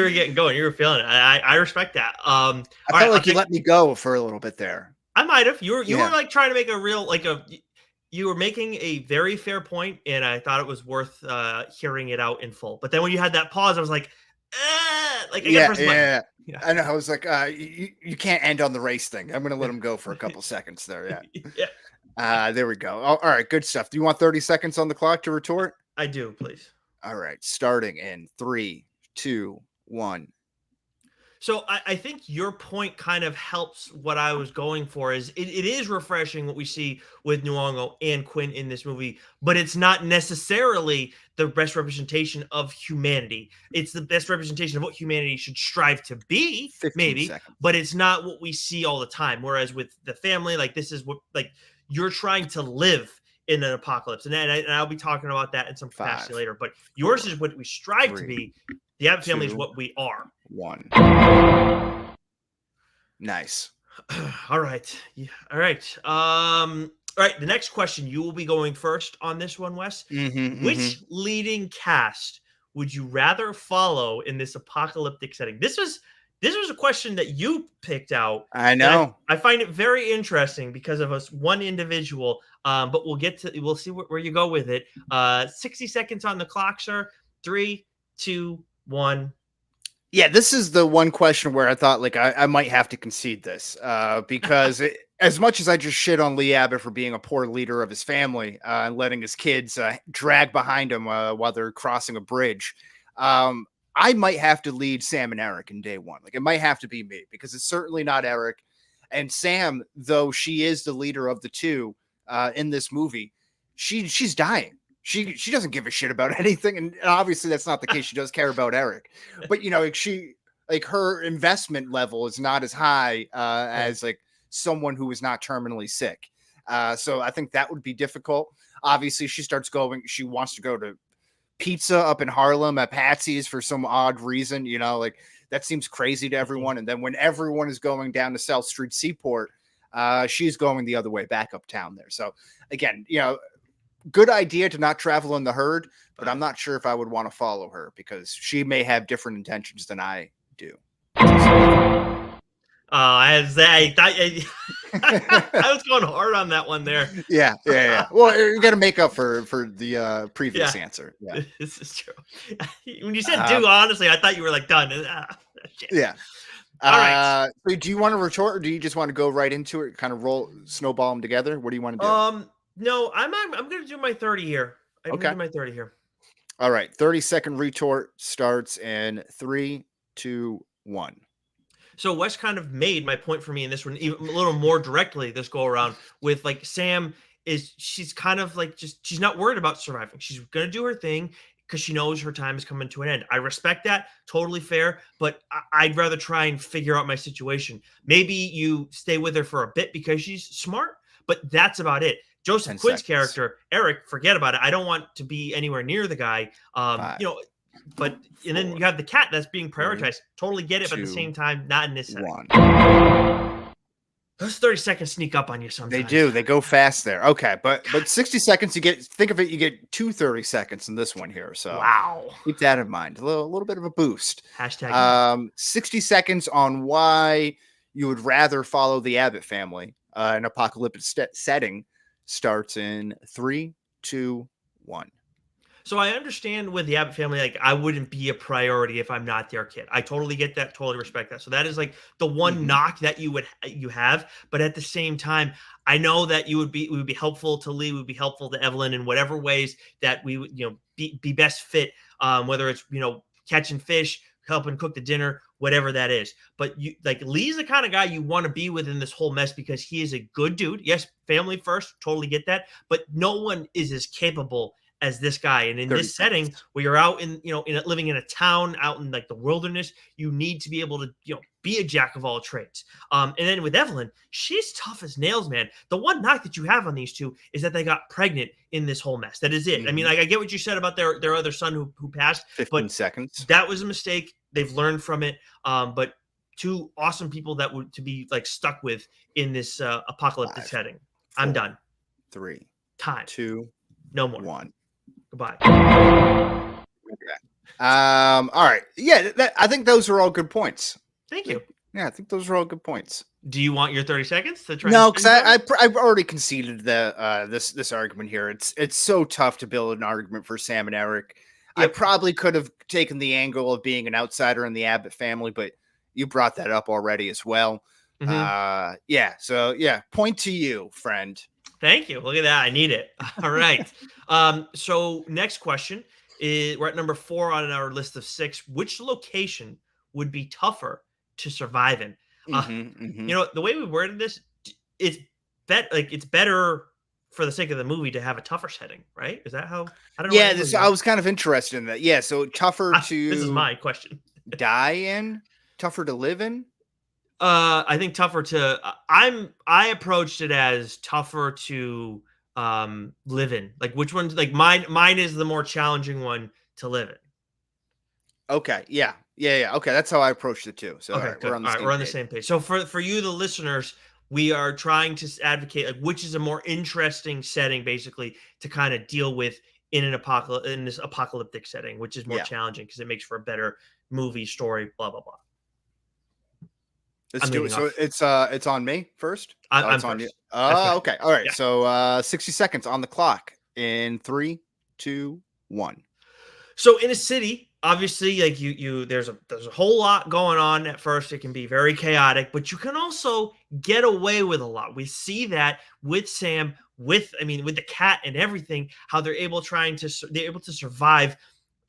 were getting going. You were feeling it. I respect that. I felt like you let me go for a little bit there. I might have. You were like trying to make a real you were making a very fair point, and I thought it was worth hearing it out in full. But then when you had that pause, I was like, yeah. I know. I was like, you can't end on the race thing. I'm going to let him go for a couple seconds there. Yeah. There we go. All right. Good stuff. Do you want 30 seconds on the clock to retort? I do, please. All right. Starting in 3, 2, 1. So I think your point kind of helps what I was going for. Is it is refreshing what we see with Nyong'o and Quinn in this movie, but it's not necessarily the best representation of humanity. It's the best representation of what humanity should strive to be, 15 maybe, seconds. but it's not what we see all the time. Whereas with the family, like this is what like you're trying to live in an apocalypse, and I'll be talking about that in some capacity 5, later. But yours is what we strive to 3, be. The Abbott family is 2, what we are. 1. Nice. All right. Yeah. All right. All right. The next question, you will be going first on this one, Wes. Which leading cast would you rather follow in this apocalyptic setting? This was a question that you picked out. I know. I find it very interesting because of us one individual. But we'll see where you go with it. 60 seconds on the clock, sir. 3, 2, 1. Yeah, this is the one question where I thought like I might have to concede this because as much as I just shit on Lee Abbott for being a poor leader of his family and letting his kids drag behind him while they're crossing a bridge, I might have to lead Sam and Eric in day one. Like it might have to be me because it's certainly not Eric. And Sam, though she is the leader of the two in this movie, she's dying. She doesn't give a shit about anything, and obviously that's not the case. She does care about Eric, but like her investment level is not as high as like someone who is not terminally sick. So I think that would be difficult. Obviously, she wants to go to pizza up in Harlem at Patsy's for some odd reason. Like that seems crazy to everyone. And then when everyone is going down to South Street Seaport, she's going the other way back uptown there. So again, good idea to not travel in the herd, but I'm not sure if I would want to follow her because she may have different intentions than I do. I was going hard on that one there. Yeah. Well, you got to make up for the previous answer. Yeah, this is true. When you said "do," honestly, I thought you were like done. Yeah. All right. So do you want to retort, or do you just want to go right into it, kind of snowball them together? What do you want to do? No, I'm going to do my 30 here. I'm going to do my 30 here. All right. 30-second retort starts in 3, 2, 1. So Wes kind of made my point for me in this one even a little more directly this go around with like Sam she's kind of like she's not worried about surviving. She's going to do her thing because she knows her time is coming to an end. I respect that. Totally fair. But I'd rather try and figure out my situation. Maybe you stay with her for a bit because she's smart, but that's about it. Joseph Quinn's character, Eric, forget about it. I don't want to be anywhere near the guy. 5, but 4, and then you have the cat that's being prioritized. 3, totally get it, 2, but at the same time, not in this setting. 1. Those 30 seconds sneak up on you sometimes. They do. They go fast there. Okay, but 60 seconds, you get 2 30 seconds in this one here. So wow, keep that in mind. A little bit of a boost. Hashtag 60 seconds on why you would rather follow the Abbott family in an apocalyptic setting starts in 3, 2, 1. So I understand with the Abbott family, like I wouldn't be a priority if I'm not their kid. I totally get that, totally respect that. So that is like the one knock that you have. But at the same time, I know that we would be helpful to Lee, would be helpful to Evelyn in whatever ways that we would, be best fit. Whether it's catching fish, helping cook the dinner, whatever that is. But Lee's the kind of guy you want to be with in this whole mess because he is a good dude. Yes, family first, totally get that. But no one is as capable as this guy. And in this setting where you're out in living in a town out in like the wilderness, you need to be able to, be a jack of all trades. And then with Evelyn, she's tough as nails, man. The one knock that you have on these two is that they got pregnant in this whole mess. That is it. I mean, like I get what you said about their other son who passed, 15 seconds. That was a mistake. They've learned from it. But two awesome people that would to be like stuck with in this apocalyptic 5, setting. 4, I'm done. 3, Time. 2, no more. 1. Goodbye. Okay. All right. Yeah, I think those are all good points. Thank you. Yeah, I think those are all good points. Do you want your 30 seconds to try? No, because I've already conceded this argument here. It's so tough to build an argument for Sam and Eric. Yep. I probably could have taken the angle of being an outsider in the Abbott family, but you brought that up already as well. Yeah. So yeah, point to you, friend. Thank you. Look at that. I need it. All right. So next question is we're at number 4 on our list of 6. Which location would be tougher to survive in. You know, the way we worded this, it's it's better for the sake of the movie to have a tougher setting, right? Is that how? I don't know. Yeah, I was kind of interested in that. Yeah, so tougher to this is my question. Die in, tougher to live in. I think tougher to. I approached it as tougher to live in. Like which one's like mine is the more challenging one to live in. Okay, yeah. Okay, that's how I approached it too. So Okay, all right, we're on the same page. So for you, the listeners, we are trying to advocate like which is a more interesting setting, basically, to kind of deal with in this apocalyptic setting, which is more challenging because it makes for a better movie story. Blah blah blah. Let's do it. So it's on me first. I'm on first. you. Oh, okay. All right. Yeah. So 60 seconds on the clock in 3, 2, 1. So in a city, obviously, like there's a whole lot going on at first. It can be very chaotic, but you can also get away with a lot. We see that with Sam, with the cat and everything, how they're able to survive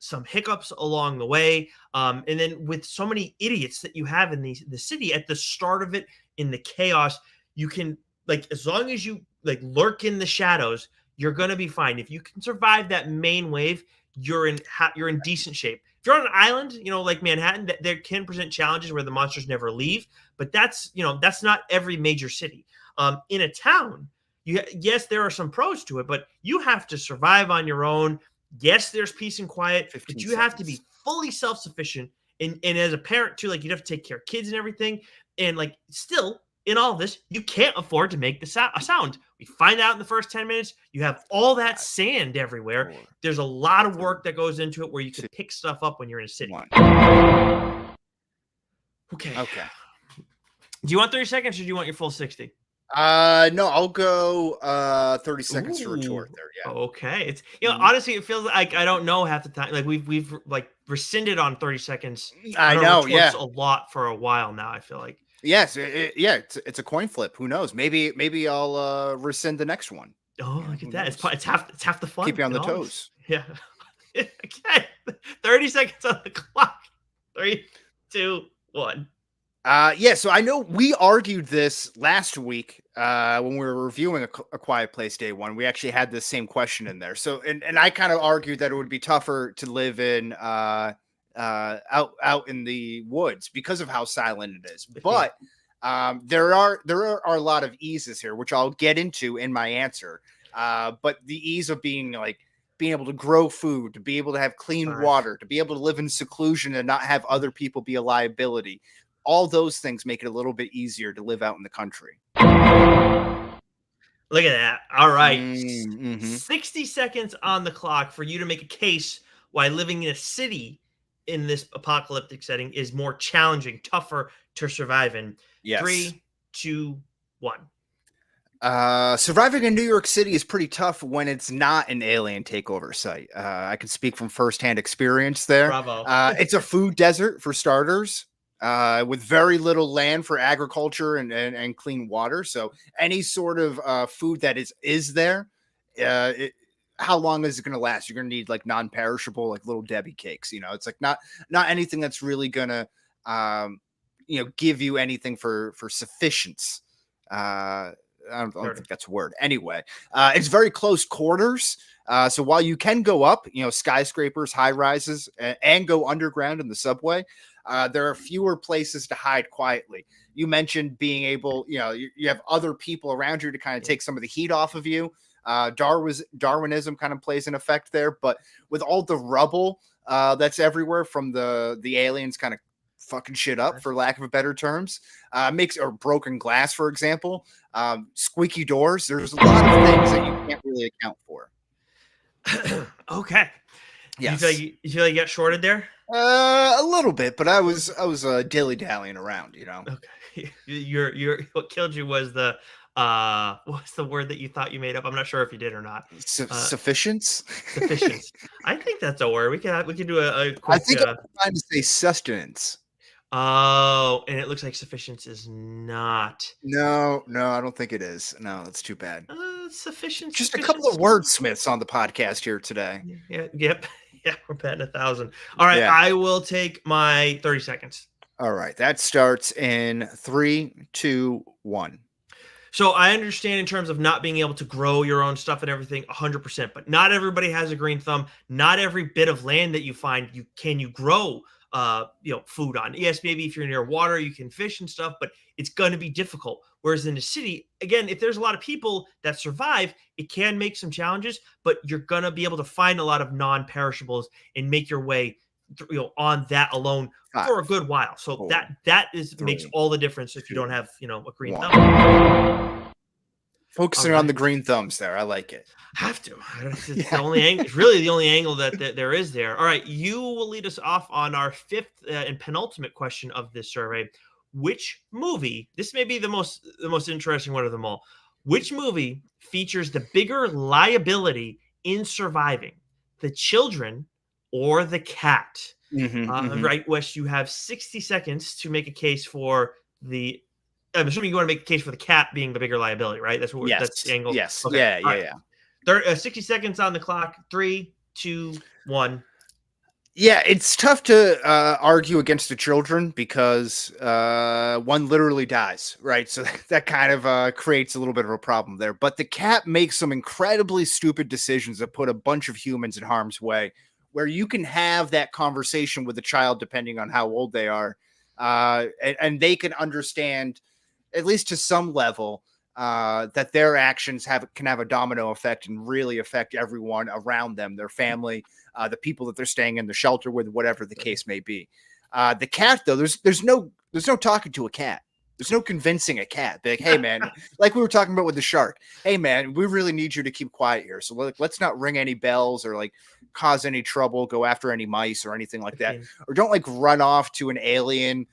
some hiccups along the way. And then with so many idiots that you have in the city at the start of it, in the chaos, you can as long as you lurk in the shadows, you're gonna be fine. If you can survive that main wave, you're in decent shape. If you're on an island, like Manhattan, there can present challenges where the monsters never leave, but that's not every major city. In a town, yes, there are some pros to it, but you have to survive on your own. Yes, there's peace and quiet, but you have to be fully self-sufficient. And as a parent too, you'd have to take care of kids and everything. And still in all of this, you can't afford to make a sound. We find out in the first 10 minutes, you have all that sand everywhere. There's a lot of work that goes into it where you can pick stuff up when you're in a city. Okay. Do you want 30 seconds or do you want your full 60? No, I'll go 30 seconds to retort there. Yeah. Okay. It's honestly, it feels like I don't know half the time. We've rescinded on 30 seconds. I know, yeah. A lot for a while now, I feel like. Yes, it's a coin flip. Who knows? Maybe I'll rescind the next one. Oh, look at that! It's half the fun. Keep you on the toes. Yeah. Okay. 30 seconds on the clock. 3, 2, 1. So I know we argued this last week when we were reviewing a Quiet Place Day 1. We actually had the same question in there. So and I kind of argued that it would be tougher to live in out in the woods because of how silent it is. But there are a lot of eases here, which I'll get into in my answer. But the ease of being able to grow food, to be able to have clean water, to be able to live in seclusion and not have other people be a liability. All those things make it a little bit easier to live out in the country. Look at that. All right. 60 seconds on the clock for you to make a case why living in a city in this apocalyptic setting is more challenging, tougher to survive in. Yes. 3, 2, 1. Surviving in New York City is pretty tough when it's not an alien takeover site. I can speak from firsthand experience there. Bravo. It's a food desert for starters. With very little land for agriculture and clean water. So any sort of food that is there, how long is it going to last? You're going to need non-perishable, Little Debbie cakes. It's not anything that's really going to, give you anything for sufficiency. I don't think that's a word. Anyway, it's very close quarters. So while you can go up, skyscrapers, high rises, and go underground in the subway, there are fewer places to hide quietly. You mentioned being able, you have other people around you to kind of take some of the heat off of you. Darwinism kind of plays an effect there, but with all the rubble that's everywhere from the aliens kind of fucking shit up, for lack of a better terms, or broken glass, for example, squeaky doors. There's a lot of things that you can't really account for. Okay. Yes. You feel like you got shorted there? A little bit, but I was dilly-dallying around, Okay. You're what killed you was the what's the word that you thought you made up? I'm not sure if you did or not. Sufficiency. Sufficiency. I think that's a word. We can do a quick, I think I'm trying to say sustenance. Oh, and it looks like sufficiency is not. No, I don't think it is. No, that's too bad. Sufficiency. Just a couple of wordsmiths on the podcast here today. Yeah. Yep. Yeah, we're batting 1,000. All right, yeah. I will take my 30 seconds. All right, that starts in 3, 2, 1. So I understand in terms of not being able to grow your own stuff and everything 100%, but not everybody has a green thumb. Not every bit of land that you find you grow food on. Yes, maybe if you're near water, you can fish and stuff, but it's going to be difficult. Whereas in the city, again, if there's a lot of people that survive, it can make some challenges, but you're going to be able to find a lot of non-perishables and make your way on that alone for a good while. So 4, that is 3, makes all the difference if you 2, don't have, a green 1. thumb. Focusing on the green thumbs there. I like it. Have to. It's the only angle. It's really the only angle that there is there. All right, you will lead us off on our fifth and penultimate question of this survey. Which movie? This may be the most interesting one of them all. Which movie features the bigger liability in surviving, the children or the cat? Right, Wes. You have 60 seconds to make a case for the. I'm assuming you want to make a case for the cat being the bigger liability, right? That's what. Yes. That's the angle. Yes. Okay. Yeah. 60 seconds on the clock. 3, 2, 1. Yeah, it's tough to argue against the children because one literally dies, right? So that kind of creates a little bit of a problem there. But the cat makes some incredibly stupid decisions that put a bunch of humans in harm's way, where you can have that conversation with a child, depending on how old they are, and they can understand, at least to some level, that their actions can have a domino effect and really affect everyone around them, their family, the people that they're staying in the shelter with, whatever the case may be. The cat, though, there's no talking to a cat. There's no convincing a cat. They're like, hey, man, like we were talking about with the shark. Hey, man, we really need you to keep quiet here. So let's not ring any bells or like cause any trouble, go after any mice or anything like that. Or don't like run off to an alien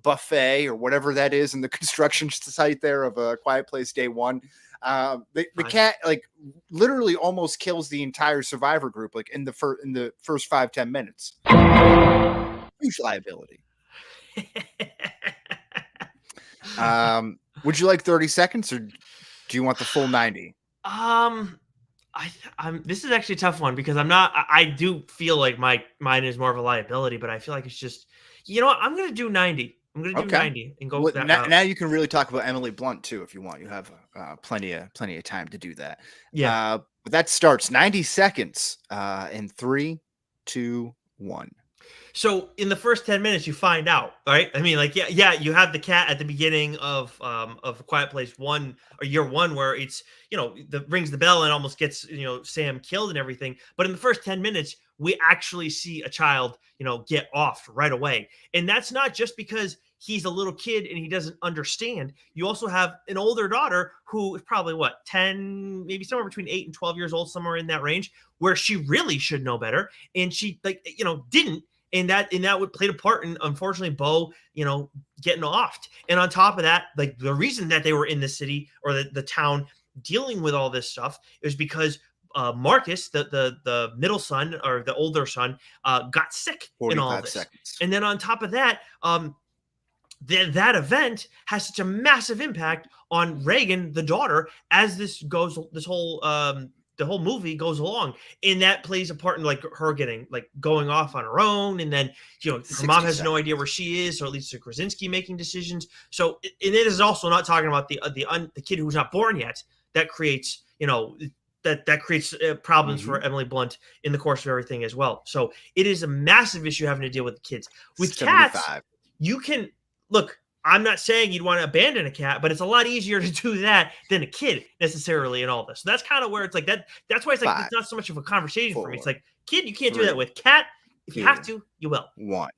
buffet or whatever that is in the construction site there of a Quiet Place Day One. The cat like literally almost kills the entire survivor group like in the first 5-10 minutes. Huge liability. Would you like 30 seconds or do you want the full 90? This is actually a tough one because I do feel like mine is more of a liability, but I feel like it's just, you know what? I'm going to do 90. I'm going to do 90 and go with that. Now you can really talk about Emily Blunt too, if you want. You have plenty of time to do that. Yeah. But that starts 90 seconds in 3, 2, 1. So in the first 10 minutes, you find out, right? I mean, like, yeah, you have the cat at the beginning of Quiet Place 1 or year 1, where it's, rings the bell and almost gets, Sam killed and everything. But in the first 10 minutes, we actually see a child, get off right away. And that's not just because he's a little kid and he doesn't understand. You also have an older daughter who is probably 10, maybe somewhere between 8 and 12 years old, somewhere in that range, where she really should know better. And she didn't. And that would play a part in, unfortunately, Bo, getting offed. And on top of that, like the reason that they were in the city or the town dealing with all this stuff is because Marcus, the middle son or the older son, got sick in all this. Seconds. And then on top of that, that event has such a massive impact on Reagan, the daughter, as the whole movie goes along, and that plays a part in like her going off on her own, and then her mom has no idea where she is, or at least Krasinski making decisions. So, and it is also not talking about the kid who's not born yet. That creates that creates problems for Emily Blunt in the course of everything as well. So it is a massive issue having to deal with the kids. With 75. Cats, you can look. I'm not saying you'd want to abandon a cat, but it's a lot easier to do that than a kid necessarily in all this. So that's kind of where it's like that. That's why it's like 5, it's not so much of a conversation 4, for me. It's like, kid, you can't 3, do that with. Cat, if 2, you have to, you will. 1.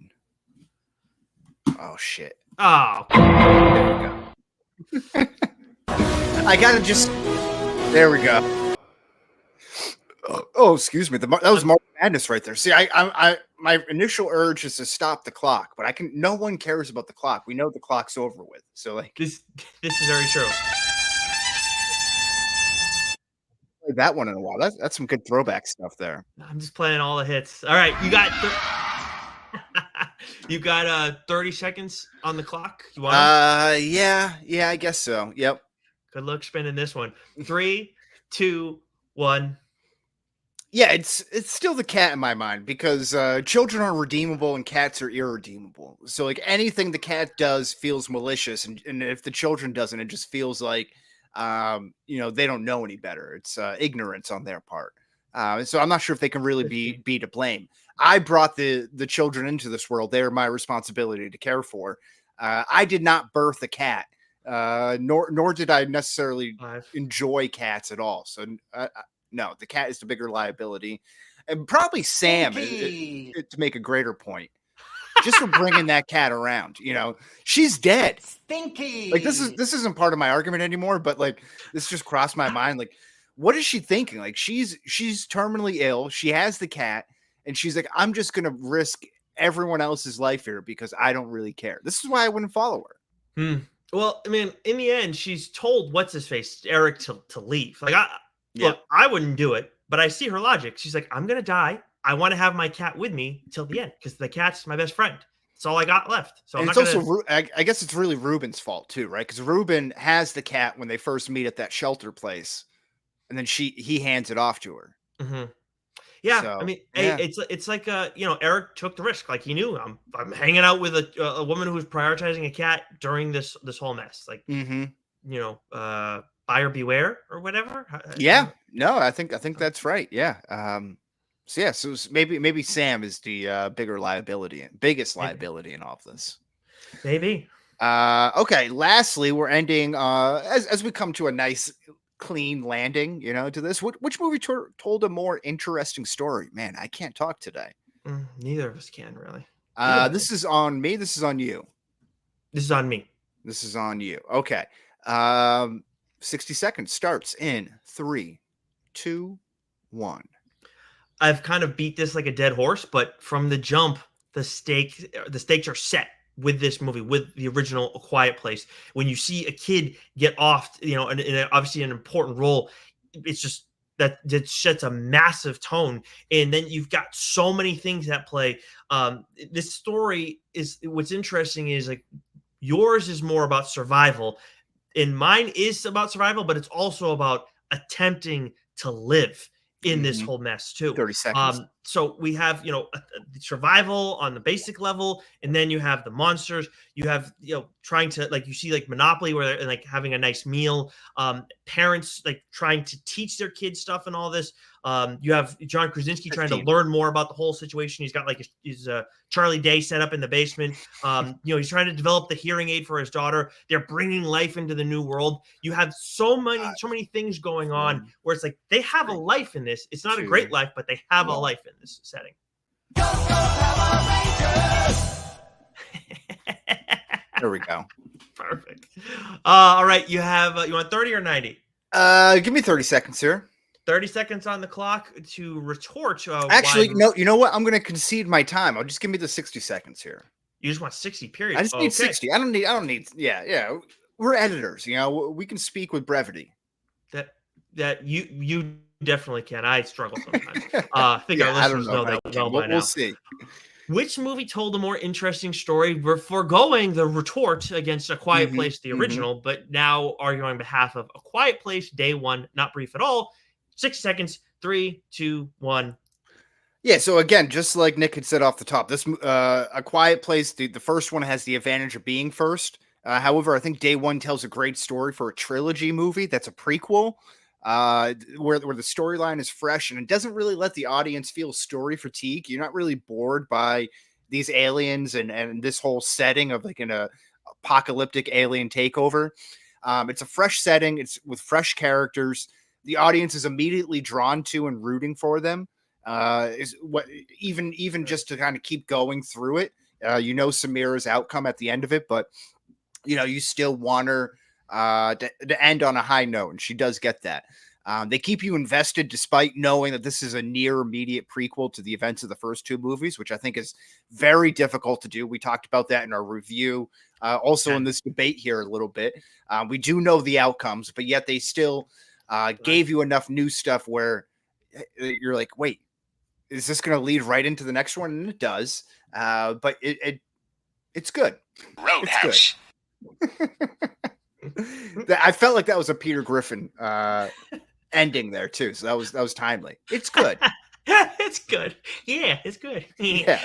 Oh shit. Oh. There we go. I gotta just. There we go. Oh, excuse me. That was March Madness right there. See, I my initial urge is to stop the clock, but no one cares about the clock. We know the clock's over with. So like this is very true. Played that one in a while. That's some good throwback stuff there. I'm just playing all the hits. All right, you got 30 seconds on the clock. You want? Yeah, I guess so. Yep. Good luck spending this one. 3, 2, 1. Yeah, it's still the cat in my mind because children are redeemable and cats are irredeemable. So like anything the cat does feels malicious, and if the children doesn't, it just feels like they don't know any better. It's ignorance on their part. So I'm not sure if they can really be to blame. I brought the children into this world. They're my responsibility to care for. I did not birth a cat, nor did I necessarily enjoy cats at all. So no, the cat is the bigger liability, and probably Sam to make a greater point, just for bringing that cat around. She's dead. Stinky. Like this isn't part of my argument anymore, but like this just crossed my mind. Like, what is she thinking? Like she's terminally ill. She has the cat, and she's like, I'm just gonna risk everyone else's life here because I don't really care. This is why I wouldn't follow her. Well, I mean, in the end, she's told what's his face, Eric, to leave. Like, Yeah. Look, I wouldn't do it, but I see her logic. She's like, I'm gonna die. I want to have my cat with me till the end because the cat's my best friend. That's all I got left. So and it's also, I guess it's really Ruben's fault too, right? Because Ruben has the cat when they first meet at that shelter place, and then he hands it off to her. Mm-hmm. Yeah, So, I mean, yeah. it's like Eric took the risk. Like he knew I'm hanging out with a woman who's prioritizing a cat during this whole mess. Like, buyer beware or whatever. Yeah, no, I think that's right. Yeah. So maybe Sam is the biggest liability in all of this. Maybe. Okay. Lastly, we're ending as we come to a nice clean landing, to this. Which movie told a more interesting story? Man, I can't talk today. Neither of us can really. This is on me. This is on you. This is on me. This is on you. Okay. 60 seconds starts in 3, 2, 1. I've kind of beat this like a dead horse, but from the jump, the stakes are set with this movie, with the original A Quiet Place. When you see a kid get off, in obviously an important role, it's just that sets a massive tone. And then you've got so many things at play. This story is what's interesting is like yours is more about survival. And mine is about survival, but it's also about attempting to live in this whole mess too. 30 seconds. So we have, survival on the basic level, and then you have the monsters. You have, trying to, like, you see like Monopoly where they're like having a nice meal. Parents like trying to teach their kids stuff and all this. You have John Krasinski trying to learn more about the whole situation. He's got like his Charlie Day set up in the basement. He's trying to develop the hearing aid for his daughter. They're bringing life into the new world. You have so many things going on where it's like they have a life in this. It's not a great life, but they have a life in this setting. There we go. Perfect. All right, you want 30 or 90? Give me 30 seconds here. 30 seconds on the clock to retort. Actually, no, you know what? I'm going to concede my time. I'll just give me the 60 seconds here. You just want 60 period. I just need 60. I don't need. Yeah. We're editors, we can speak with brevity. That you definitely can. I struggle sometimes. I think our listeners know that well by now. We'll see. Which movie told a more interesting story? We're foregoing the retort against A Quiet Place, the original, but now arguing on behalf of A Quiet Place, Day One, not brief at all. 6 seconds. 3, 2, 1. Yeah, so again, just like Nick had said off the top, this A Quiet Place, the first one has the advantage of being first. However, I think Day One tells a great story for a trilogy movie that's a prequel, where the storyline is fresh and it doesn't really let the audience feel story fatigue. You're not really bored by these aliens and this whole setting of like an apocalyptic alien takeover. It's a fresh setting. It's with fresh characters. The audience is immediately drawn to and rooting for them. Is what even just to kind of keep going through it. Samira's outcome at the end of it, but you still want her to end on a high note, and she does get that. They keep you invested despite knowing that this is a near immediate prequel to the events of the first two movies, which I think is very difficult to do. We talked about that in our review. Also in this debate here a little bit. We do know the outcomes, but yet they still gave you enough new stuff where you're like, wait, is this going to lead right into the next one? And it does. But it's good. Roadhouse. It's good. I felt like that was a Peter Griffin ending there too. So that was timely. It's good. That's good. Yeah, it's good. Yeah.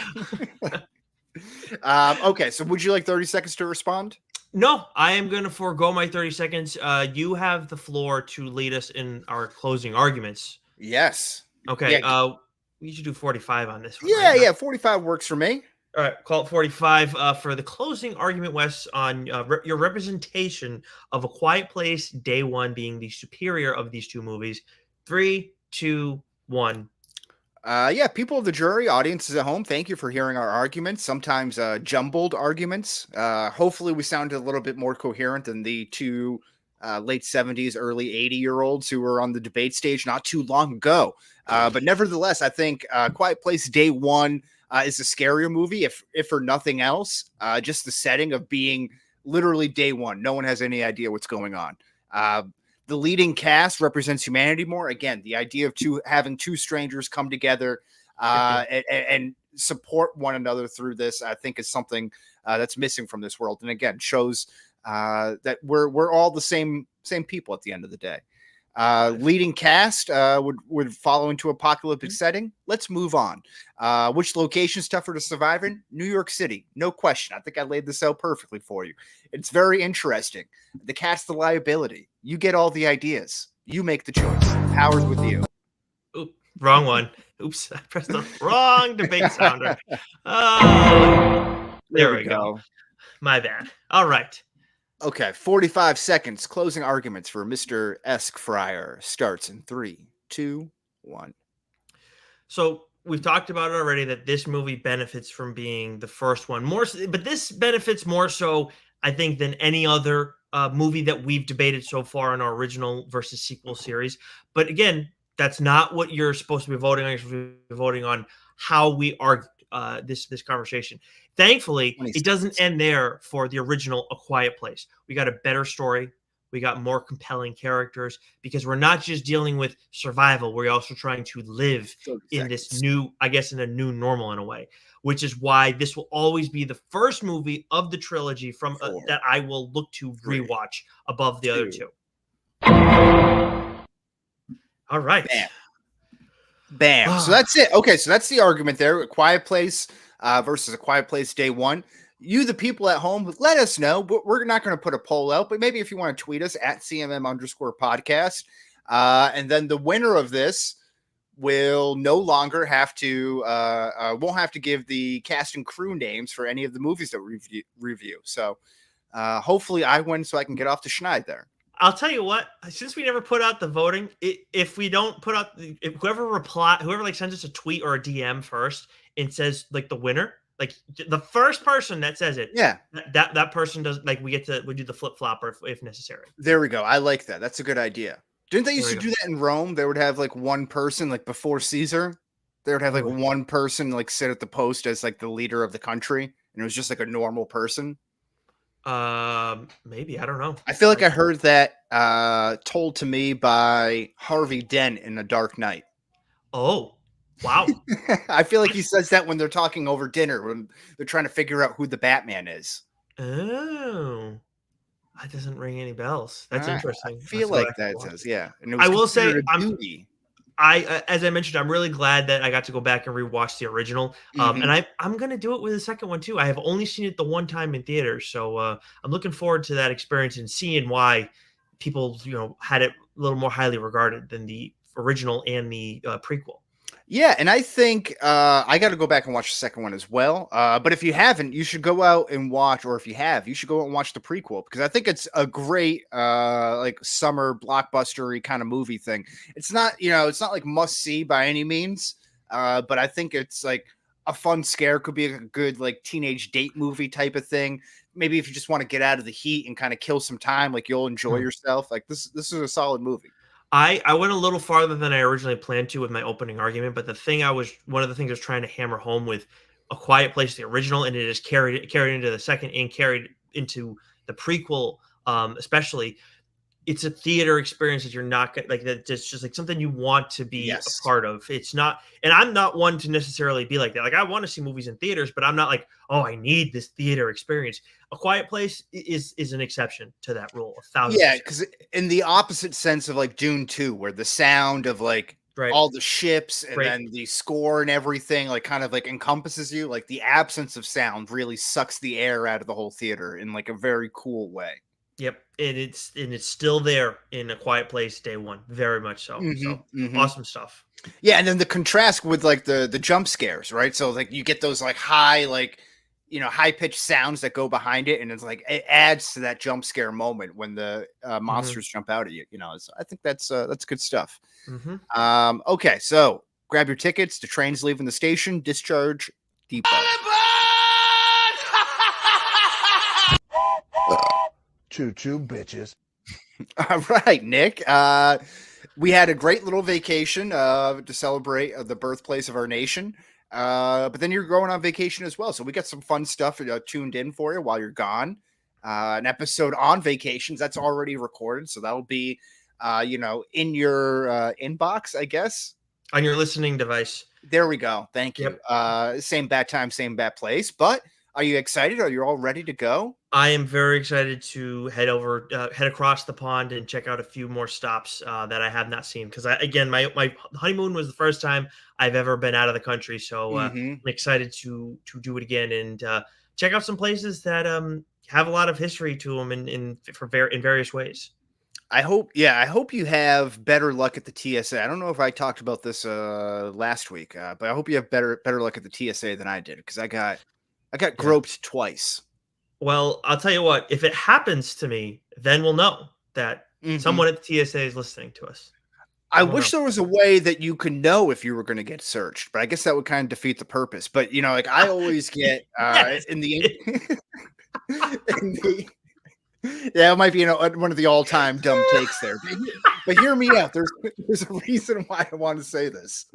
Okay, so would you like 30 seconds to respond? No, I am going to forego my 30 seconds. You have the floor to lead us in our closing arguments. Yes. Okay. Yeah. We should do 45 on this one. Yeah, Right? yeah. 45 works for me. All right. Call it 45 for the closing argument, Wes, on your representation of A Quiet Place, Day One being the superior of these two movies. 3, 2, 1. Yeah, people of the jury, audiences at home, thank you for hearing our arguments, sometimes jumbled arguments. Hopefully, we sounded a little bit more coherent than the two late 70s, early 80-year-olds who were on the debate stage not too long ago. But nevertheless, I think Quiet Place Day One is a scarier movie, if for nothing else. Just the setting of being literally day one. No one has any idea what's going on. The leading cast represents humanity more. Again, the idea of having two strangers come together and support one another through this, I think, is something that's missing from this world. And again, shows that we're all the same people at the end of the day. Leading cast would follow into apocalyptic setting. Let's move on. Which location is tougher to survive in? New York City, no question. I think I laid this out perfectly for you. It's very interesting. The cat's the liability. You get all the ideas. You make the choice. Power's with you. Oop, wrong one. Oops, I pressed the wrong debate sounder. There we go. My bad. All right. Okay, 45 seconds. Closing arguments for Mr. Eskfryer starts in 3, 2, 1. So we've talked about it already that this movie benefits from being the first one more, but this benefits more so, I think, than any other movie that we've debated so far in our original versus sequel series. But again, that's not what you're supposed to be voting on. You're supposed to be voting on how we argue this conversation. Thankfully, it doesn't end there for the original A Quiet Place. We got a better story. We got more compelling characters because we're not just dealing with survival. We're also trying to live in this new, I guess, in a new normal in a way, which is why this will always be the first movie of the trilogy from that I will look to rewatch above the other two. All right. Bam. So that's it. Okay, so that's the argument there. A Quiet Place versus A Quiet Place Day One. You, the people at home, let us know. We're not going to put a poll out, but maybe if you want to tweet us at CMM_podcast. And then the winner of this will no longer have to, won't have to give the cast and crew names for any of the movies that we review. So hopefully I win so I can get off the schneid there. I'll tell you what, since we never put out the voting, if we don't put out, whoever like sends us a tweet or a DM first and says like the winner, like the first person that says it, yeah, that person does, like we do the flip flopper if necessary. There we go. I like that. That's a good idea. Didn't they used to do that in Rome? They would have like one person, like before Caesar, they would have like one person like sit at the post as like the leader of the country, and it was just like a normal person. Maybe, I don't know. I feel like I heard that told to me by Harvey Dent in A Dark Knight. Oh, wow. I feel like he says that when they're talking over dinner, when they're trying to figure out who the Batman is. Oh, that doesn't ring any bells. That's interesting. I feel like that says, yeah. And it was I will say, as I mentioned, I'm really glad that I got to go back and rewatch the original. And I'm going to do it with the second one too. I have only seen it the one time in theaters. So I'm looking forward to that experience and seeing why people, had it a little more highly regarded than the original and the prequel. Yeah, and I think I got to go back and watch the second one as well. But if you haven't, you should go out and watch, or if you have, you should go out and watch the prequel, because I think it's a great like summer blockbustery kind of movie thing. It's not, it's not like must see by any means, but I think it's like a fun scare. Could be a good like teenage date movie type of thing. Maybe if you just want to get out of the heat and kind of kill some time, like you'll enjoy yourself. Like this is a solid movie. I went a little farther than I originally planned to with my opening argument, but one of the things I was trying to hammer home with A Quiet Place, the original, and it is carried into the second and carried into the prequel, especially. It's a theater experience that you're not like that. It's just like something you want to be a part of. It's not, and I'm not one to necessarily be like that. Like I want to see movies in theaters, but I'm not like, oh, I need this theater experience. A Quiet Place is an exception to that rule. 1,000%. Yeah, because in the opposite sense of like Dune 2, where the sound of like Right. all the ships and Right. then the score and everything like kind of like encompasses you. Like the absence of sound really sucks the air out of the whole theater in like a very cool way. Yep, and it's still there in A Quiet Place day one, very much so. So awesome stuff. Yeah, and then the contrast with like the jump scares, right? So like you get those like high like high pitched sounds that go behind it, and it's like it adds to that jump scare moment when the monsters jump out at you. So I think that's good stuff. Okay, so grab your tickets. The train's leaving the station. Discharge depot. Choo-choo, bitches. All right, Nick. We had a great little vacation to celebrate the birthplace of our nation. But then you're going on vacation as well. So we got some fun stuff tuned in for you while you're gone. An episode on vacations that's already recorded. So that'll be, in your inbox, I guess. On your listening device. There we go. Thank you. Yep. Same bad time, same bad place. But are you excited? Are you all ready to go? I am very excited to head across the pond and check out a few more stops that I have not seen. Because my honeymoon was the first time I've ever been out of the country, so I'm excited to do it again and check out some places that have a lot of history to them in various ways. I hope you have better luck at the TSA. I don't know if I talked about this last week, but I hope you have better luck at the TSA than I did because I got groped twice. Well, I'll tell you what, if it happens to me, then we'll know that someone at the TSA is listening to us. I wish there was a way that you could know if you were going to get searched, but I guess that would kind of defeat the purpose. But, like I always get in the yeah, it might be one of the all-time dumb takes there. But hear me out. There's a reason why I want to say this.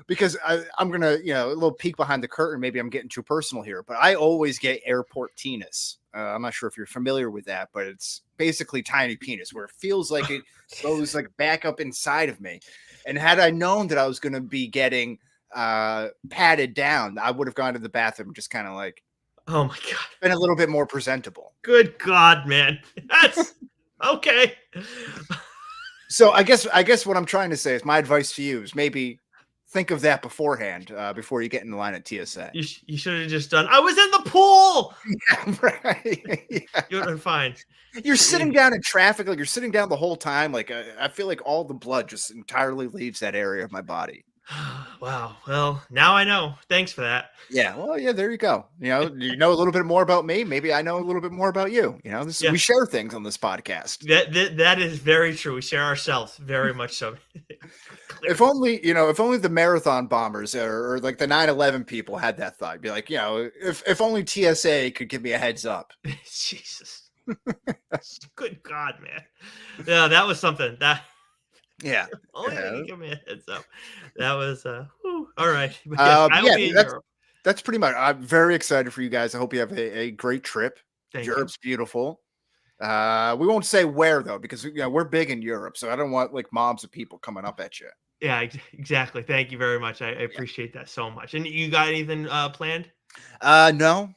Because I'm going to, a little peek behind the curtain. Maybe I'm getting too personal here, but I always get airport penis. I'm not sure if you're familiar with that, but it's basically tiny penis where it feels like it goes like back up inside of me. And had I known that I was going to be getting patted down, I would have gone to the bathroom just kind of like, oh my God, been a little bit more presentable. Good God, man. That's okay. So I guess what I'm trying to say is my advice to you is maybe think of that beforehand, before you get in the line at TSA. You should have just done, I was in the pool. Yeah, right. Yeah. You're doing fine. You're sitting down in traffic, like you're sitting down the whole time. Like I feel like all the blood just entirely leaves that area of my body. Wow. Well, now I know. Thanks for that. Yeah. Well, yeah, there you go. You know a little bit more about me. Maybe I know a little bit more about you. We share things on this podcast. That is very true. We share ourselves very much so. If only the marathon bombers or like the 9/11 people had that thought. Be like, if only TSA could give me a heads up. Jesus. Good God, man. Yeah, that was something. Yeah. Oh, yeah. Give me a heads up. That was all right. That's pretty much. I'm very excited for you guys. I hope you have a great trip. Europe's beautiful. We won't say where though, because we're big in Europe, so I don't want like mobs of people coming up at you. Yeah, exactly. Thank you very much. I appreciate that so much. And you got anything planned? No.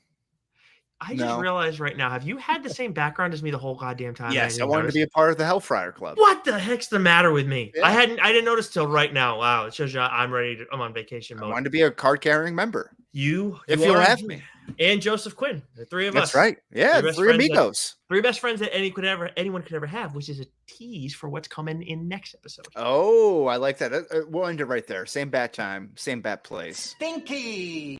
I just realized right now, have you had the same background as me the whole goddamn time? Yes, I wanted to be a part of the Hellfire Club. What the heck's the matter with me? Yeah. I didn't notice till right now. Wow, it shows you I'm on vacation mode. I wanted to be a card-carrying member. If you'll have me. And Joseph Quinn, the three of us. That's right. Yeah, three amigos. Three best friends that anyone could ever have, which is a tease for what's coming in next episode. Oh, I like that. We'll end it right there. Same bat time, same bat place. Stinky.